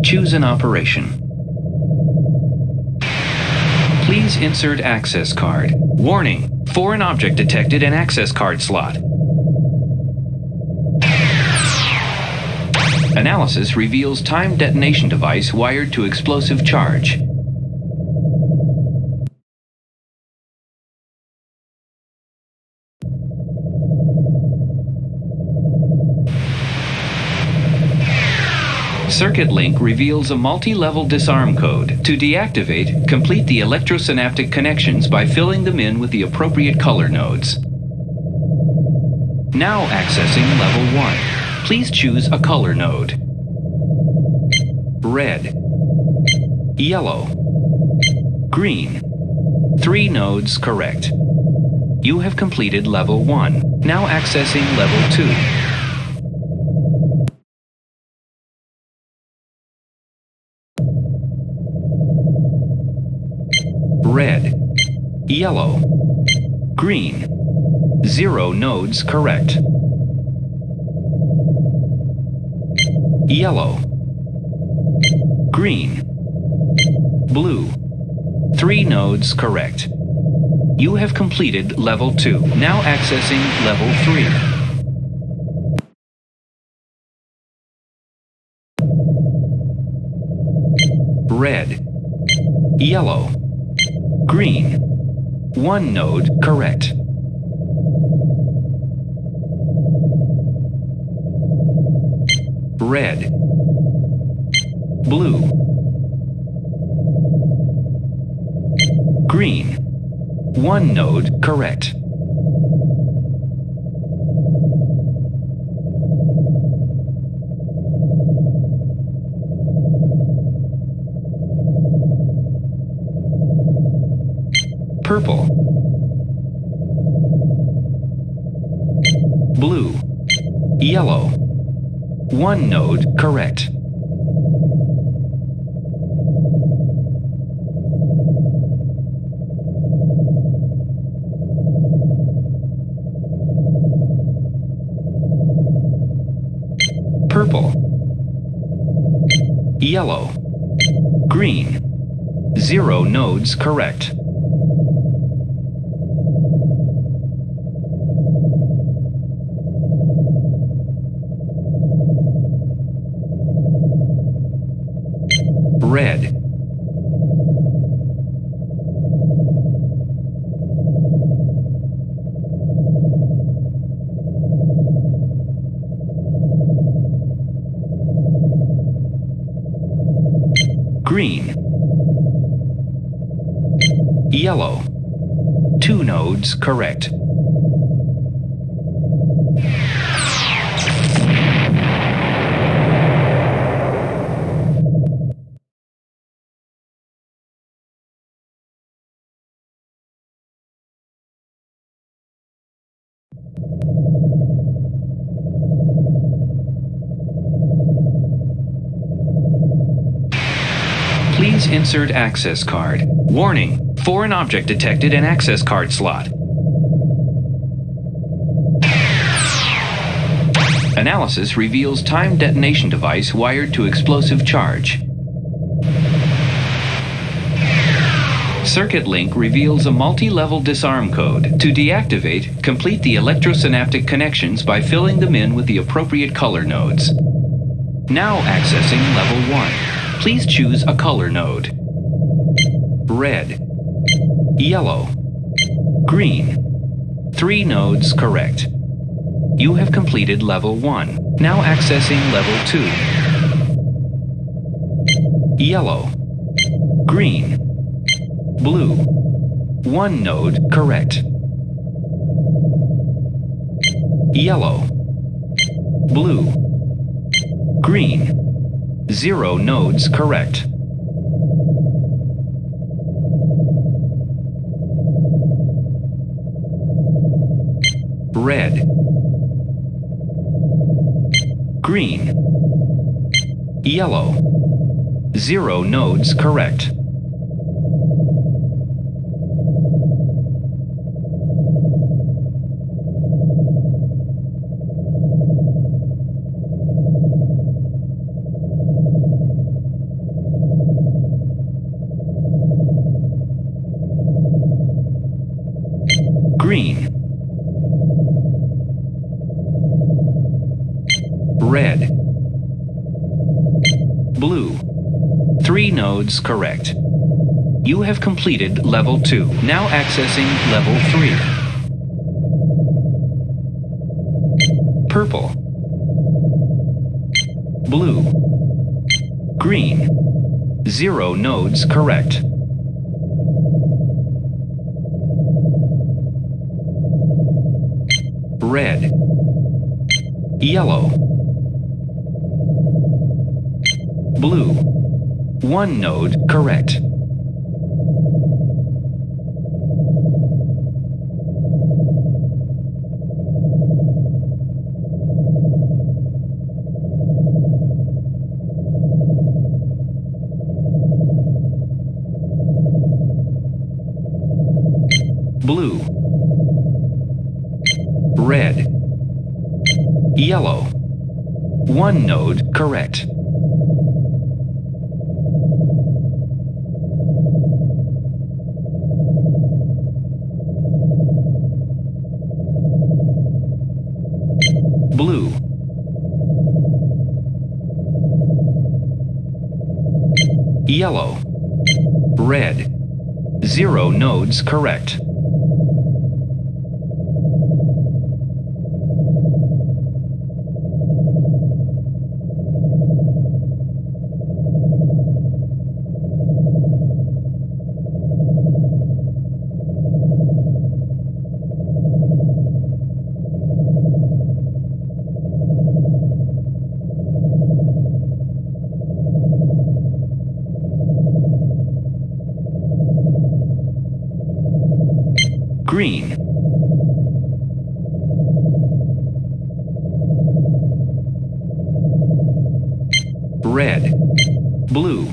Choose an operation. Please insert access card. Warning: foreign object detected in access card slot. Analysis reveals timed detonation device wired to explosive charge. Circuit link reveals a multi-level disarm code. To deactivate, complete the electrosynaptic connections by filling them in with the appropriate color nodes. Now accessing level 1. Please choose a color node. Red, yellow, green. 3 nodes correct. You have completed level 1. Now accessing level 2. Red, yellow, green. 0 nodes correct. Yellow, green, blue. 3 nodes correct. You have completed level 2. Now accessing level 3. Red, yellow, green. 1 node correct. Red, blue, green. 1 node correct. Purple, blue, yellow. 1 node correct. Purple, yellow, green. 0 nodes correct. Red, green, yellow. 2 nodes correct. Please insert access card. Warning: foreign object detected in access card slot. Analysis reveals timed detonation device wired to explosive charge. Circuit link reveals a multi-level disarm code. To deactivate, complete the electrosynaptic connections by filling them in with the appropriate color nodes. Now accessing level 1. Please choose a color node. Red, yellow, green. 3 nodes correct. You have completed level 1. Now accessing level 2. Yellow, green. Blue. 1 node correct. Yellow. Blue. Green. 0 nodes correct. Red. Green. Yellow. 0 nodes correct. Green. Red. Blue. 3 nodes correct. You have completed level 2. Now accessing level 3. Purple. Blue. Green. 0 nodes correct. Red. Yellow. Blue. 1 node correct. Blue. Red. Yellow. 1 node correct. Blue. Yellow. Red. 0 nodes correct. Green. Red. Blue.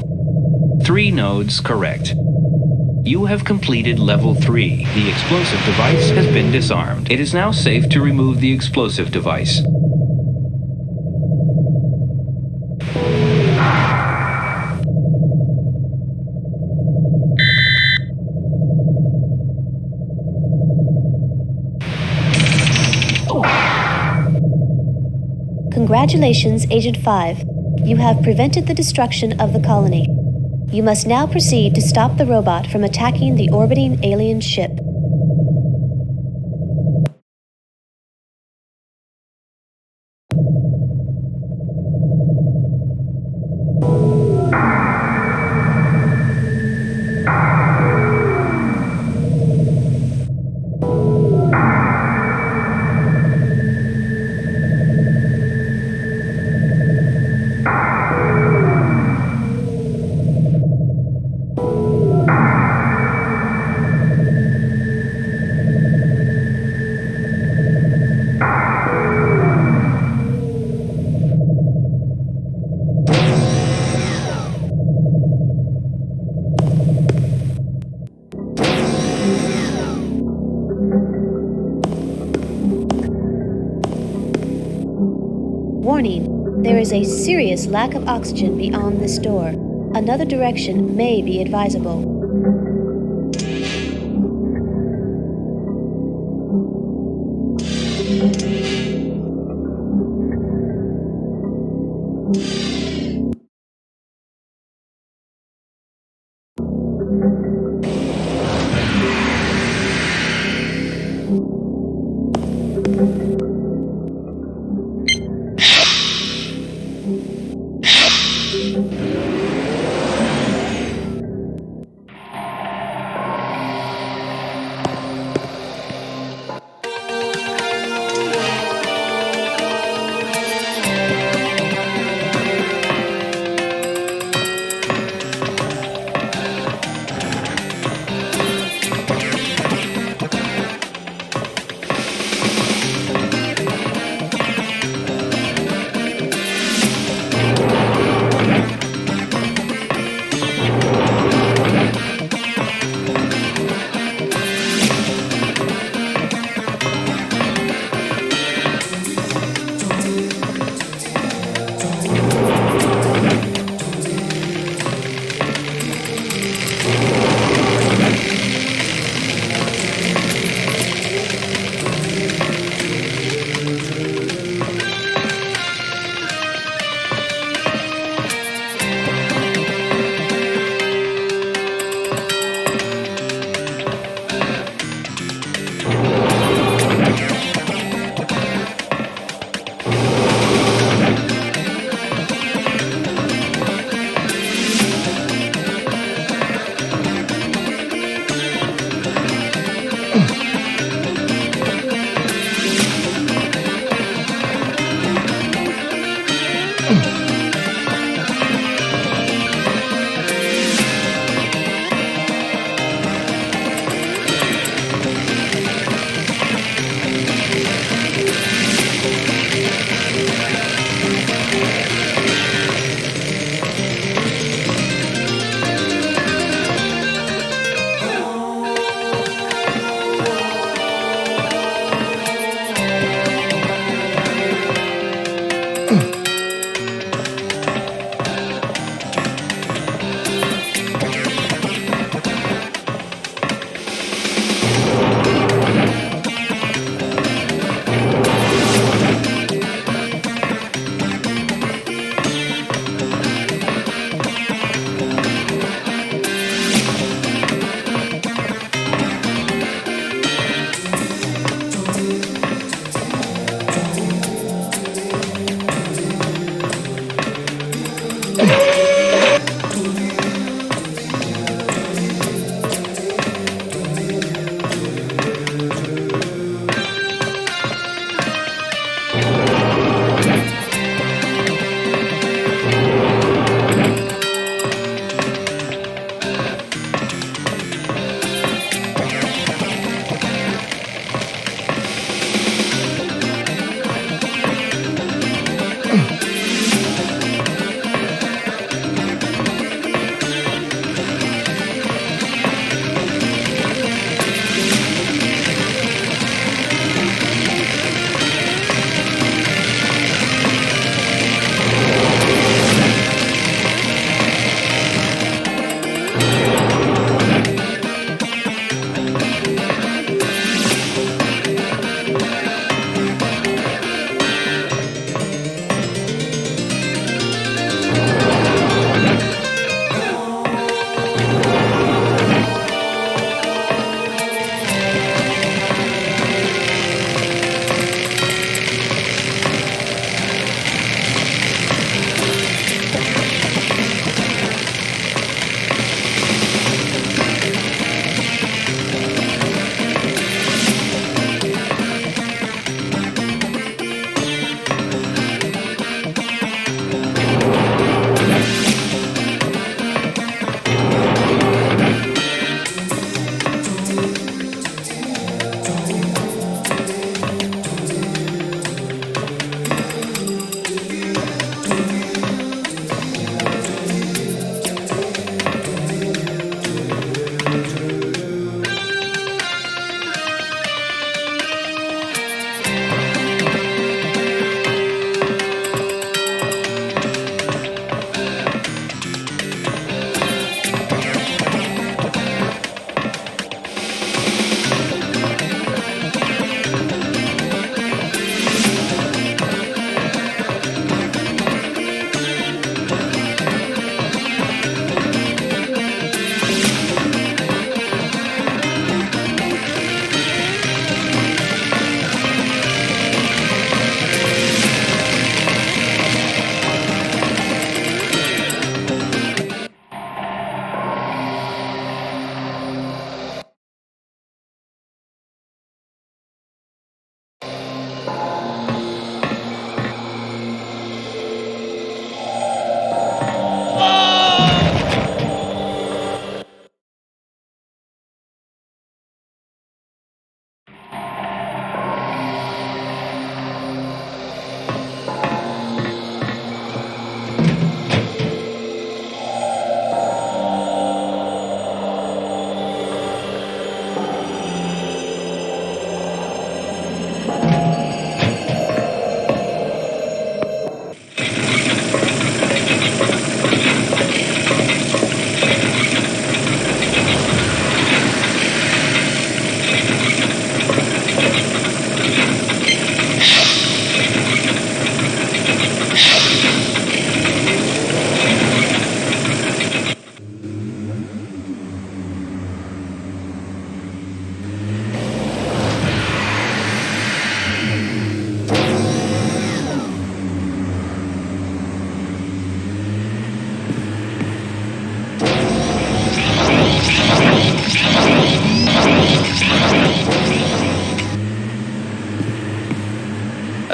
3 nodes correct. You have completed level 3. The explosive device has been disarmed. It is now safe to remove the explosive device. Congratulations, Agent 5. You have prevented the destruction of the colony. You must now proceed to stop the robot from attacking the orbiting alien ship. Warning, there is a serious lack of oxygen beyond this door. Another direction may be advisable.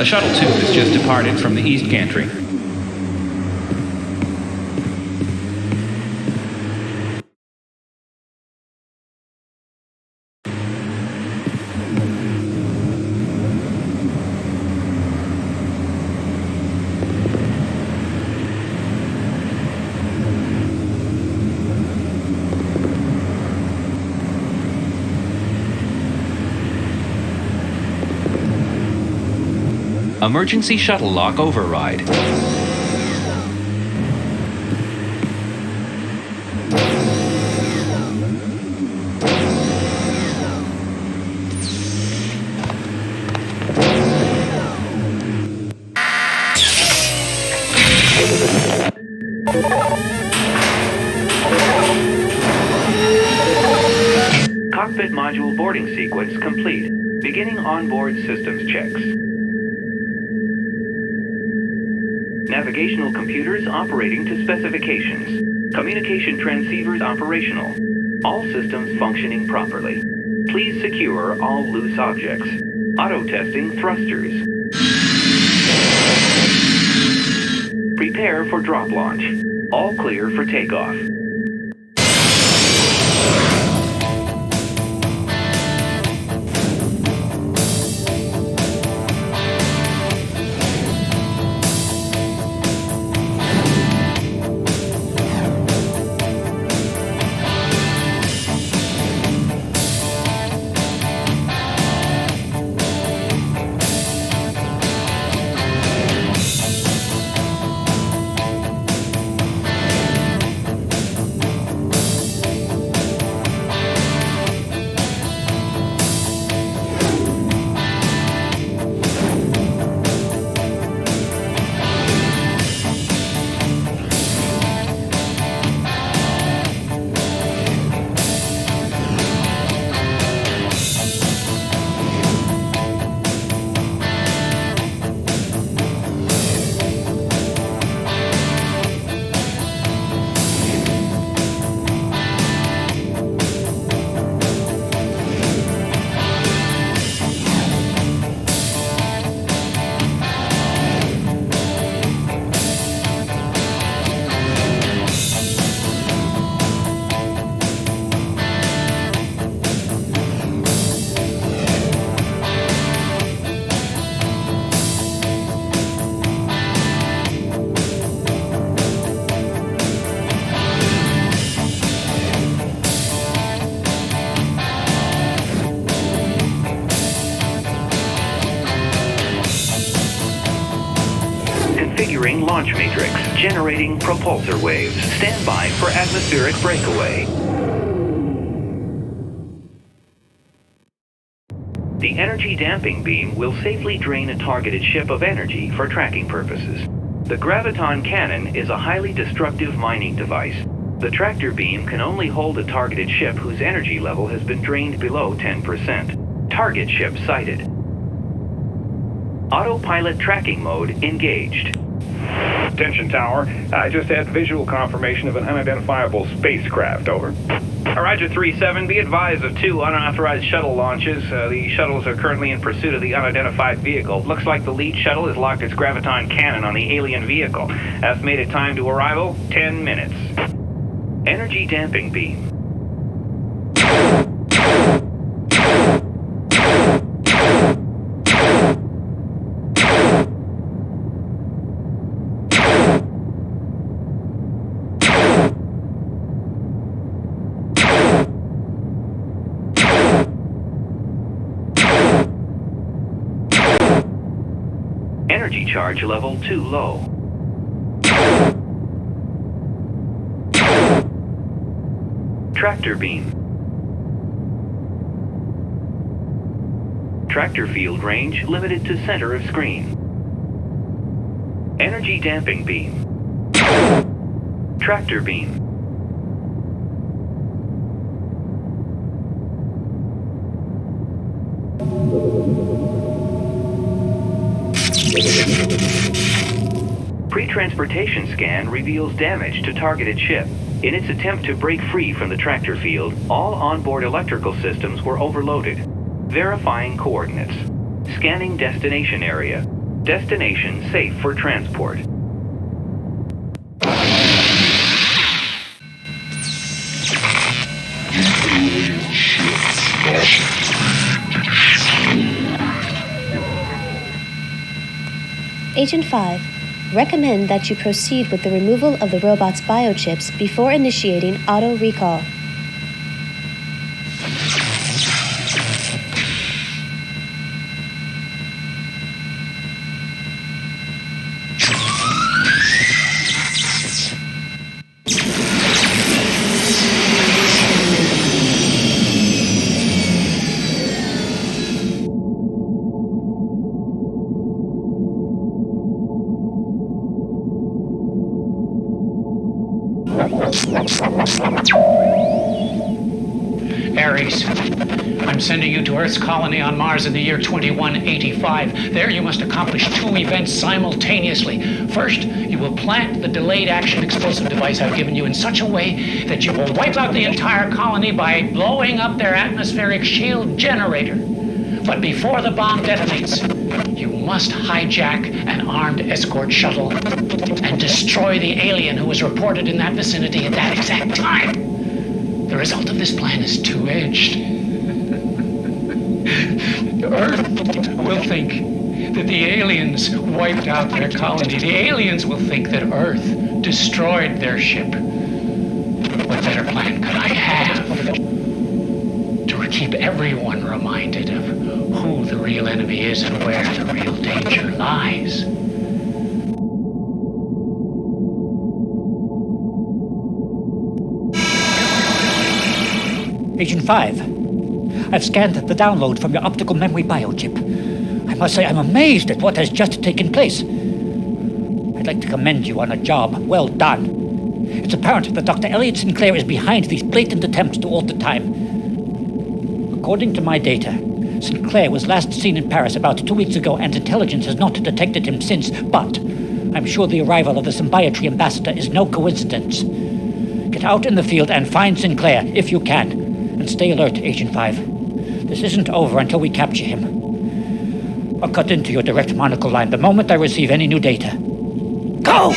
A shuttle tube has just departed from the east gantry. Emergency shuttle lock override. Cockpit module boarding sequence complete. Beginning onboard systems checks. Navigational computers operating to specifications. Communication transceivers operational. All systems functioning properly. Please secure all loose objects. Auto-testing thrusters. Prepare for drop launch. All clear for takeoff. Configuring launch matrix. Generating propulsor waves. Stand by for atmospheric breakaway. The energy damping beam will safely drain a targeted ship of energy for tracking purposes. The graviton cannon is a highly destructive mining device. The tractor beam can only hold a targeted ship whose energy level has been drained below 10%. Target ship sighted. Autopilot tracking mode engaged. Attention tower, I just had visual confirmation of an unidentifiable spacecraft, over. Roger 3-7, be advised of 2 unauthorized shuttle launches. The shuttles are currently in pursuit of the unidentified vehicle. Looks like the lead shuttle has locked its graviton cannon on the alien vehicle. Estimated time to arrival, 10 minutes. Energy damping beam. Energy charge level too low. Tractor beam. Tractor field range limited to center of screen. Energy damping beam. Tractor beam. Pre-transportation scan reveals damage to targeted ship. In its attempt to break free from the tractor field, all onboard electrical systems were overloaded. Verifying coordinates. Scanning destination area. Destination safe for transport. Agent 5, recommend that you proceed with the removal of the robot's biochips before initiating auto recall. Ares, I'm sending you to Earth's colony on Mars in the year 2185. There you must accomplish 2 events simultaneously. First, you will plant the delayed action explosive device I've given you in such a way that you will wipe out the entire colony by blowing up their atmospheric shield generator. But before the bomb detonates, you must hijack an armed escort shuttle and destroy the alien who was reported in that vicinity at that exact time. The result of this plan is two-edged. Earth will think that the aliens wiped out their colony. The aliens will think that Earth destroyed their ship. What better plan could I have to keep everyone reminded of who the real enemy is and where the real danger lies? Agent 5, I've scanned the download from your optical memory biochip. I must say I'm amazed at what has just taken place. I'd like to commend you on a job well done. It's apparent that Dr. Elliot Sinclair is behind these blatant attempts to alter time. According to my data, Sinclair was last seen in Paris about 2 weeks ago, and intelligence has not detected him since, but I'm sure the arrival of the Symbiotree ambassador is no coincidence. Get out in the field and find Sinclair, if you can. And stay alert, Agent 5. This isn't over until we capture him. I'll cut into your direct monocle line the moment I receive any new data. Go!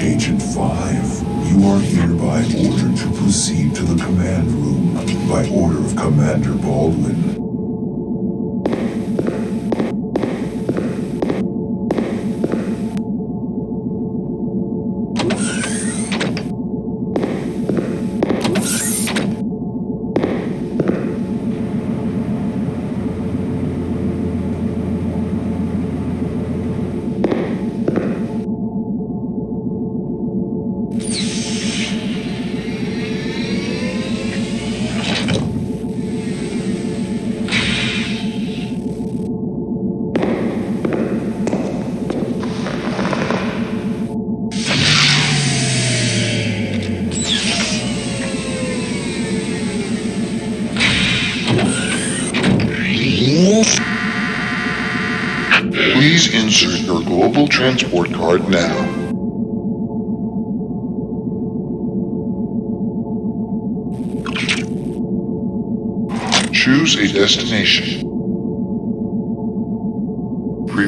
Agent 5, you are hereby ordered to proceed to the command room by order of Commander Baldwin. Please insert your global transport card now. Choose a destination.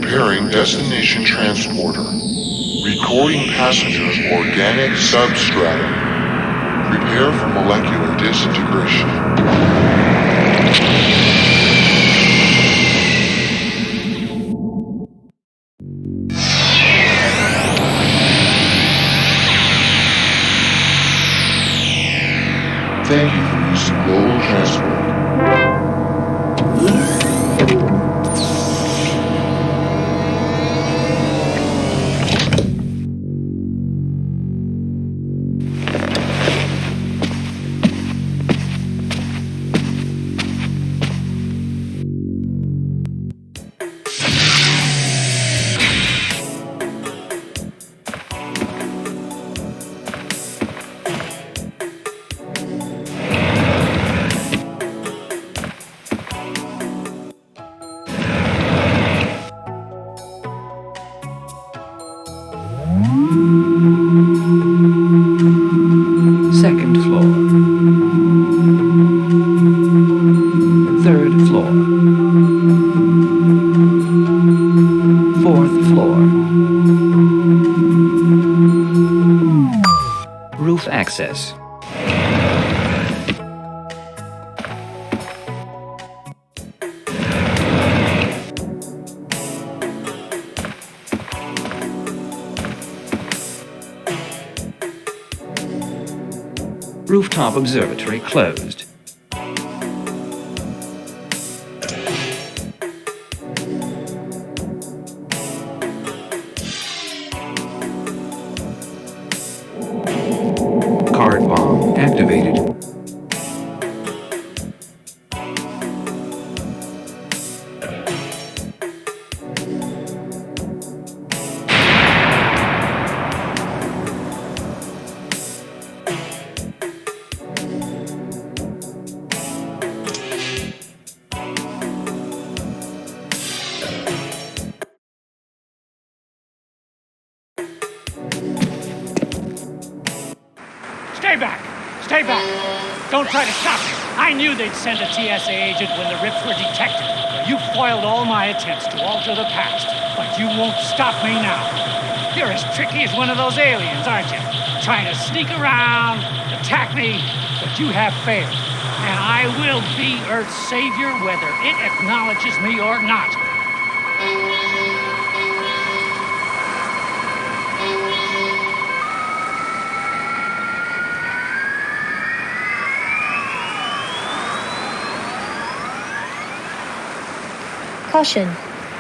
Preparing destination transporter. Recording passengers organic substratum. Prepare for molecular disintegration. Thank you for using global transport. Second floor. Third floor. Fourth floor. Roof access. Rooftop observatory closed. Card bomb activated. Stay back! Stay back! Don't try to stop me! I knew they'd send a TSA agent when the rips were detected. You foiled all my attempts to alter the past, but you won't stop me now. You're as tricky as one of those aliens, aren't you? Trying to sneak around, attack me, but you have failed. And I will be Earth's savior whether it acknowledges me or not. Caution.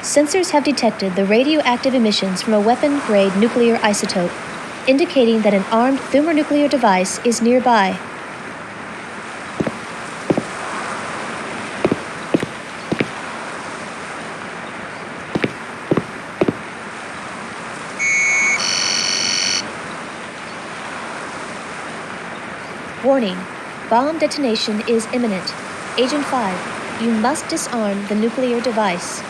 Sensors have detected the radioactive emissions from a weapon-grade nuclear isotope, indicating that an armed thermonuclear device is nearby. Warning. Bomb detonation is imminent. Agent 5. You must disarm the nuclear device.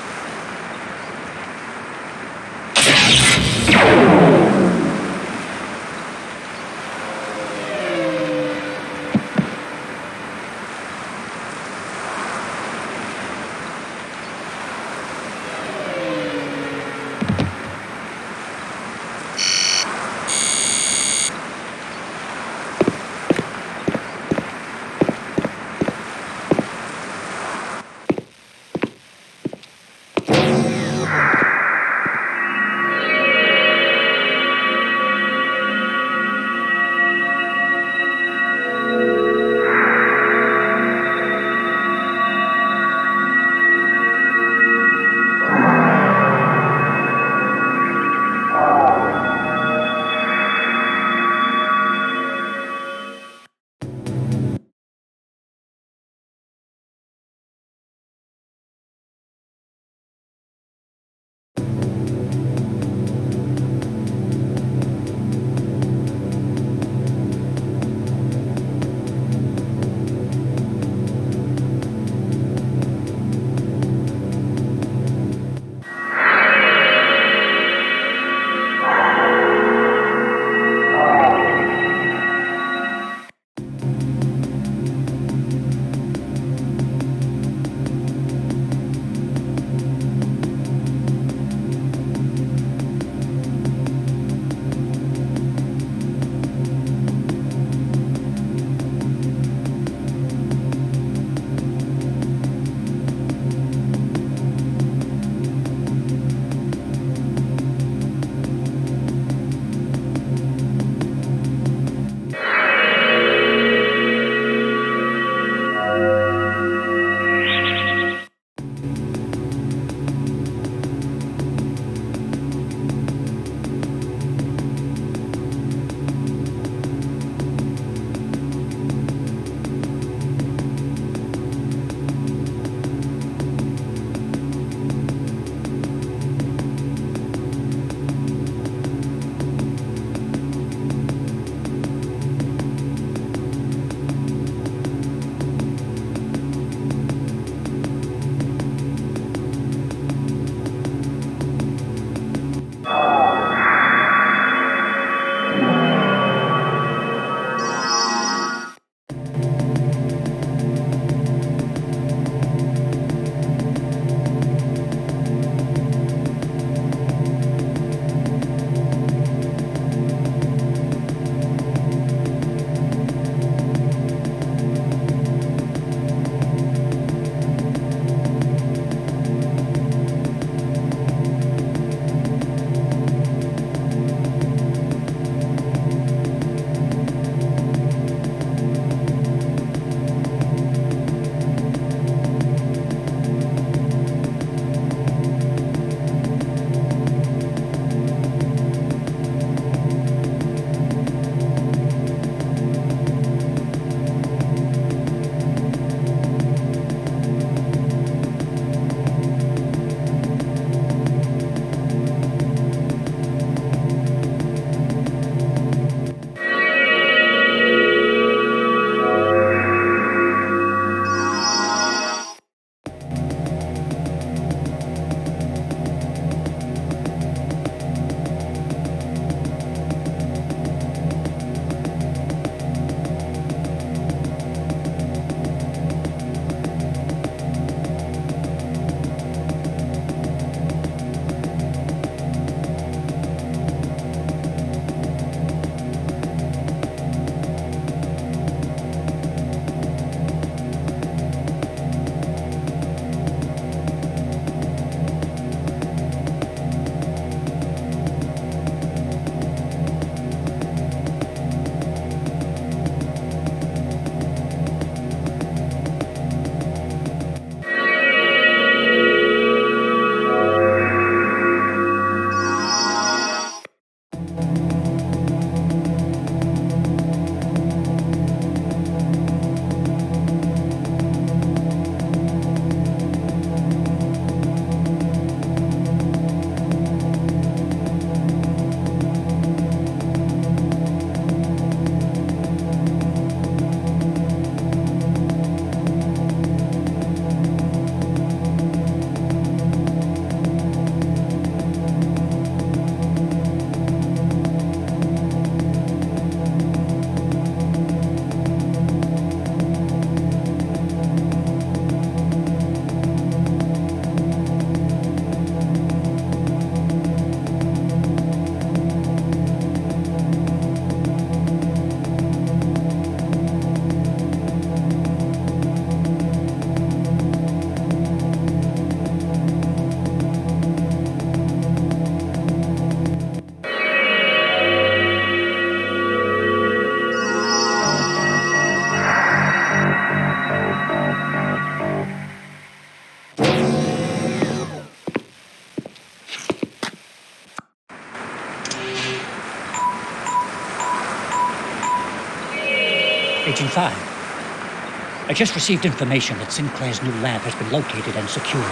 Agent 5. I just received information that Sinclair's new lab has been located and secured.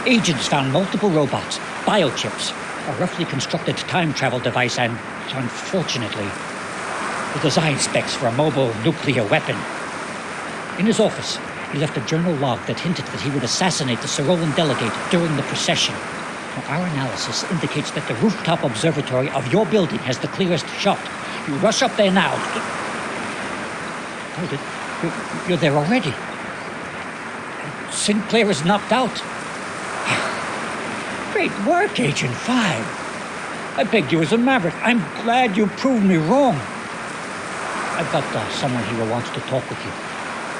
Agents found multiple robots, biochips, a roughly constructed time travel device, and, unfortunately, the design specs for a mobile nuclear weapon. In his office, he left a journal log that hinted that he would assassinate the Cyrolan delegate during the procession. Now, our analysis indicates that the rooftop observatory of your building has the clearest shot. You rush up there now. Hold it. You're there already. Sinclair is knocked out. Great work, Agent 5. I begged you as a maverick. I'm glad you proved me wrong. I've got someone here who wants to talk with you.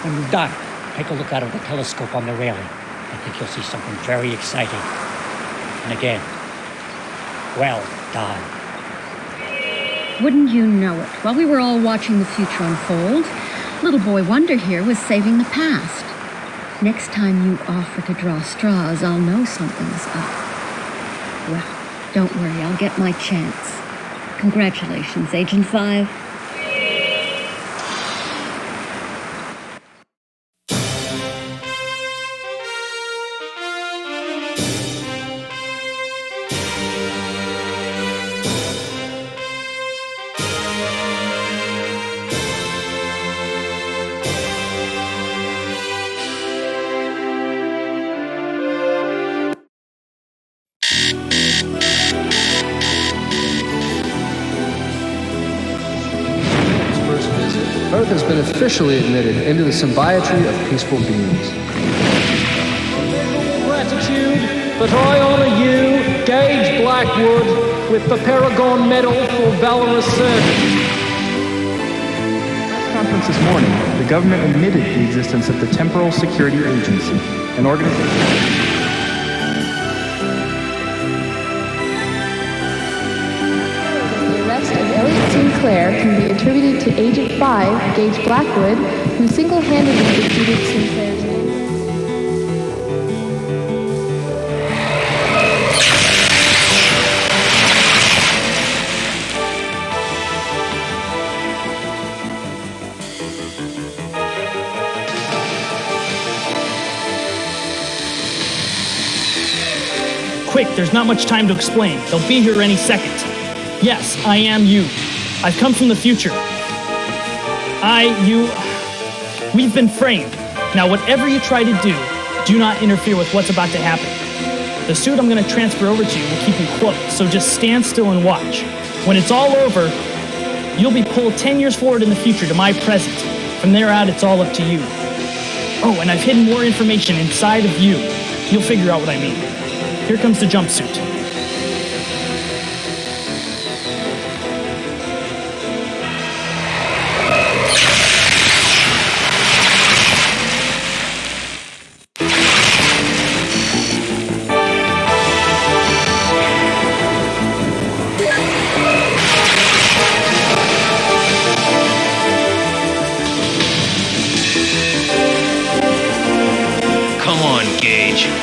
When you're done, take a look out of the telescope on the railing. I think you'll see something very exciting. And again, well done. Wouldn't you know it? While we were all watching the future unfold, little boy Wonder here was saving the past. Next time you offer to draw straws, I'll know something's up. Well, don't worry, I'll get my chance. Congratulations, Agent 5. Earth has been officially admitted into the symbiotry of peaceful beings. Gratitude that I honor you, Gage Blackwood, with the Paragon Medal for valorous service. Conference this morning, the government admitted the existence of the Temporal Security Agency, an organization. Sinclair can be attributed to Agent 5, Gage Blackwood, who single-handedly defeated Sinclair's name. Quick, there's not much time to explain. They'll be here any second. Yes, I am you. I've come from the future. We've been framed. Now, whatever you try to do not interfere with what's about to happen. The suit I'm going to transfer over to you will keep you close, so just stand still and watch. When it's all over, you'll be pulled 10 years forward in the future to my present. From there out, it's all up to you. Oh, and I've hidden more information inside of you. You'll figure out what I mean. Here comes the jumpsuit.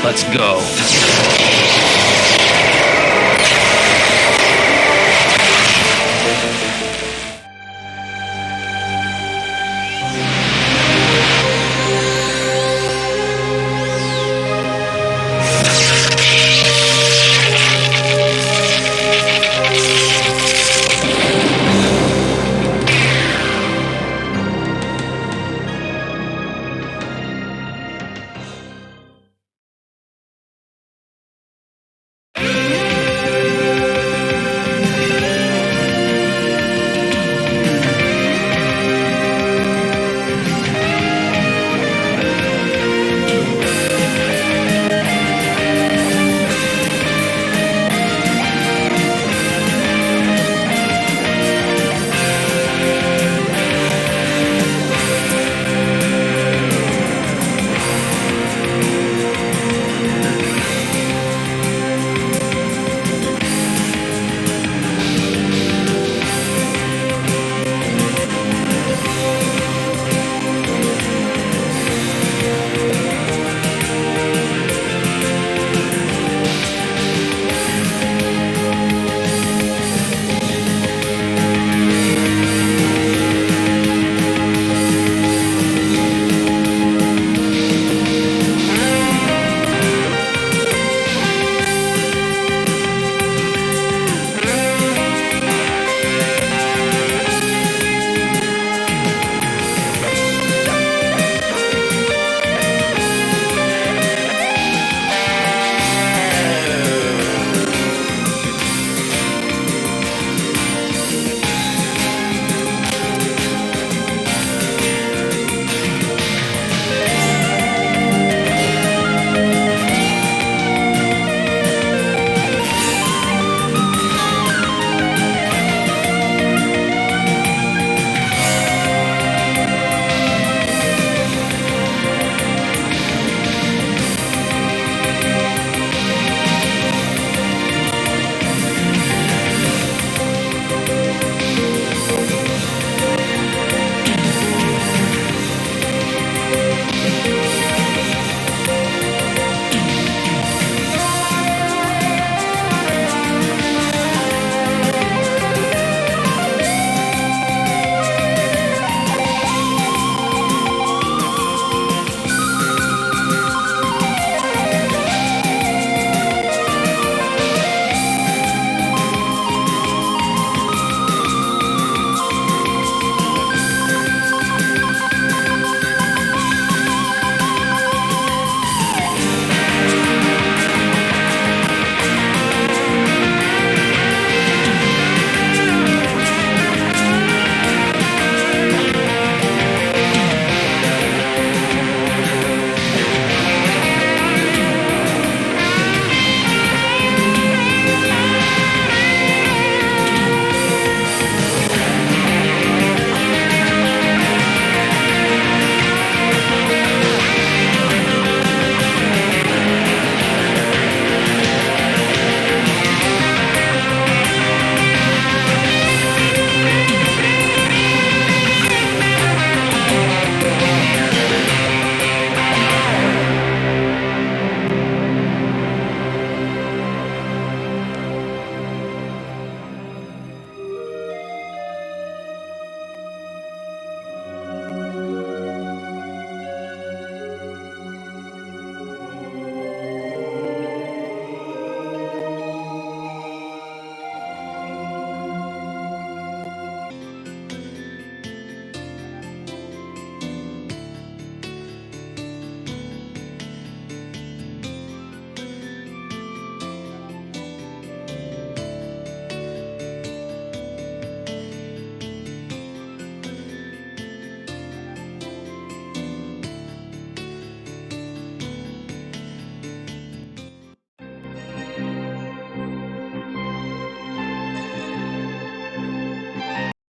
Let's go.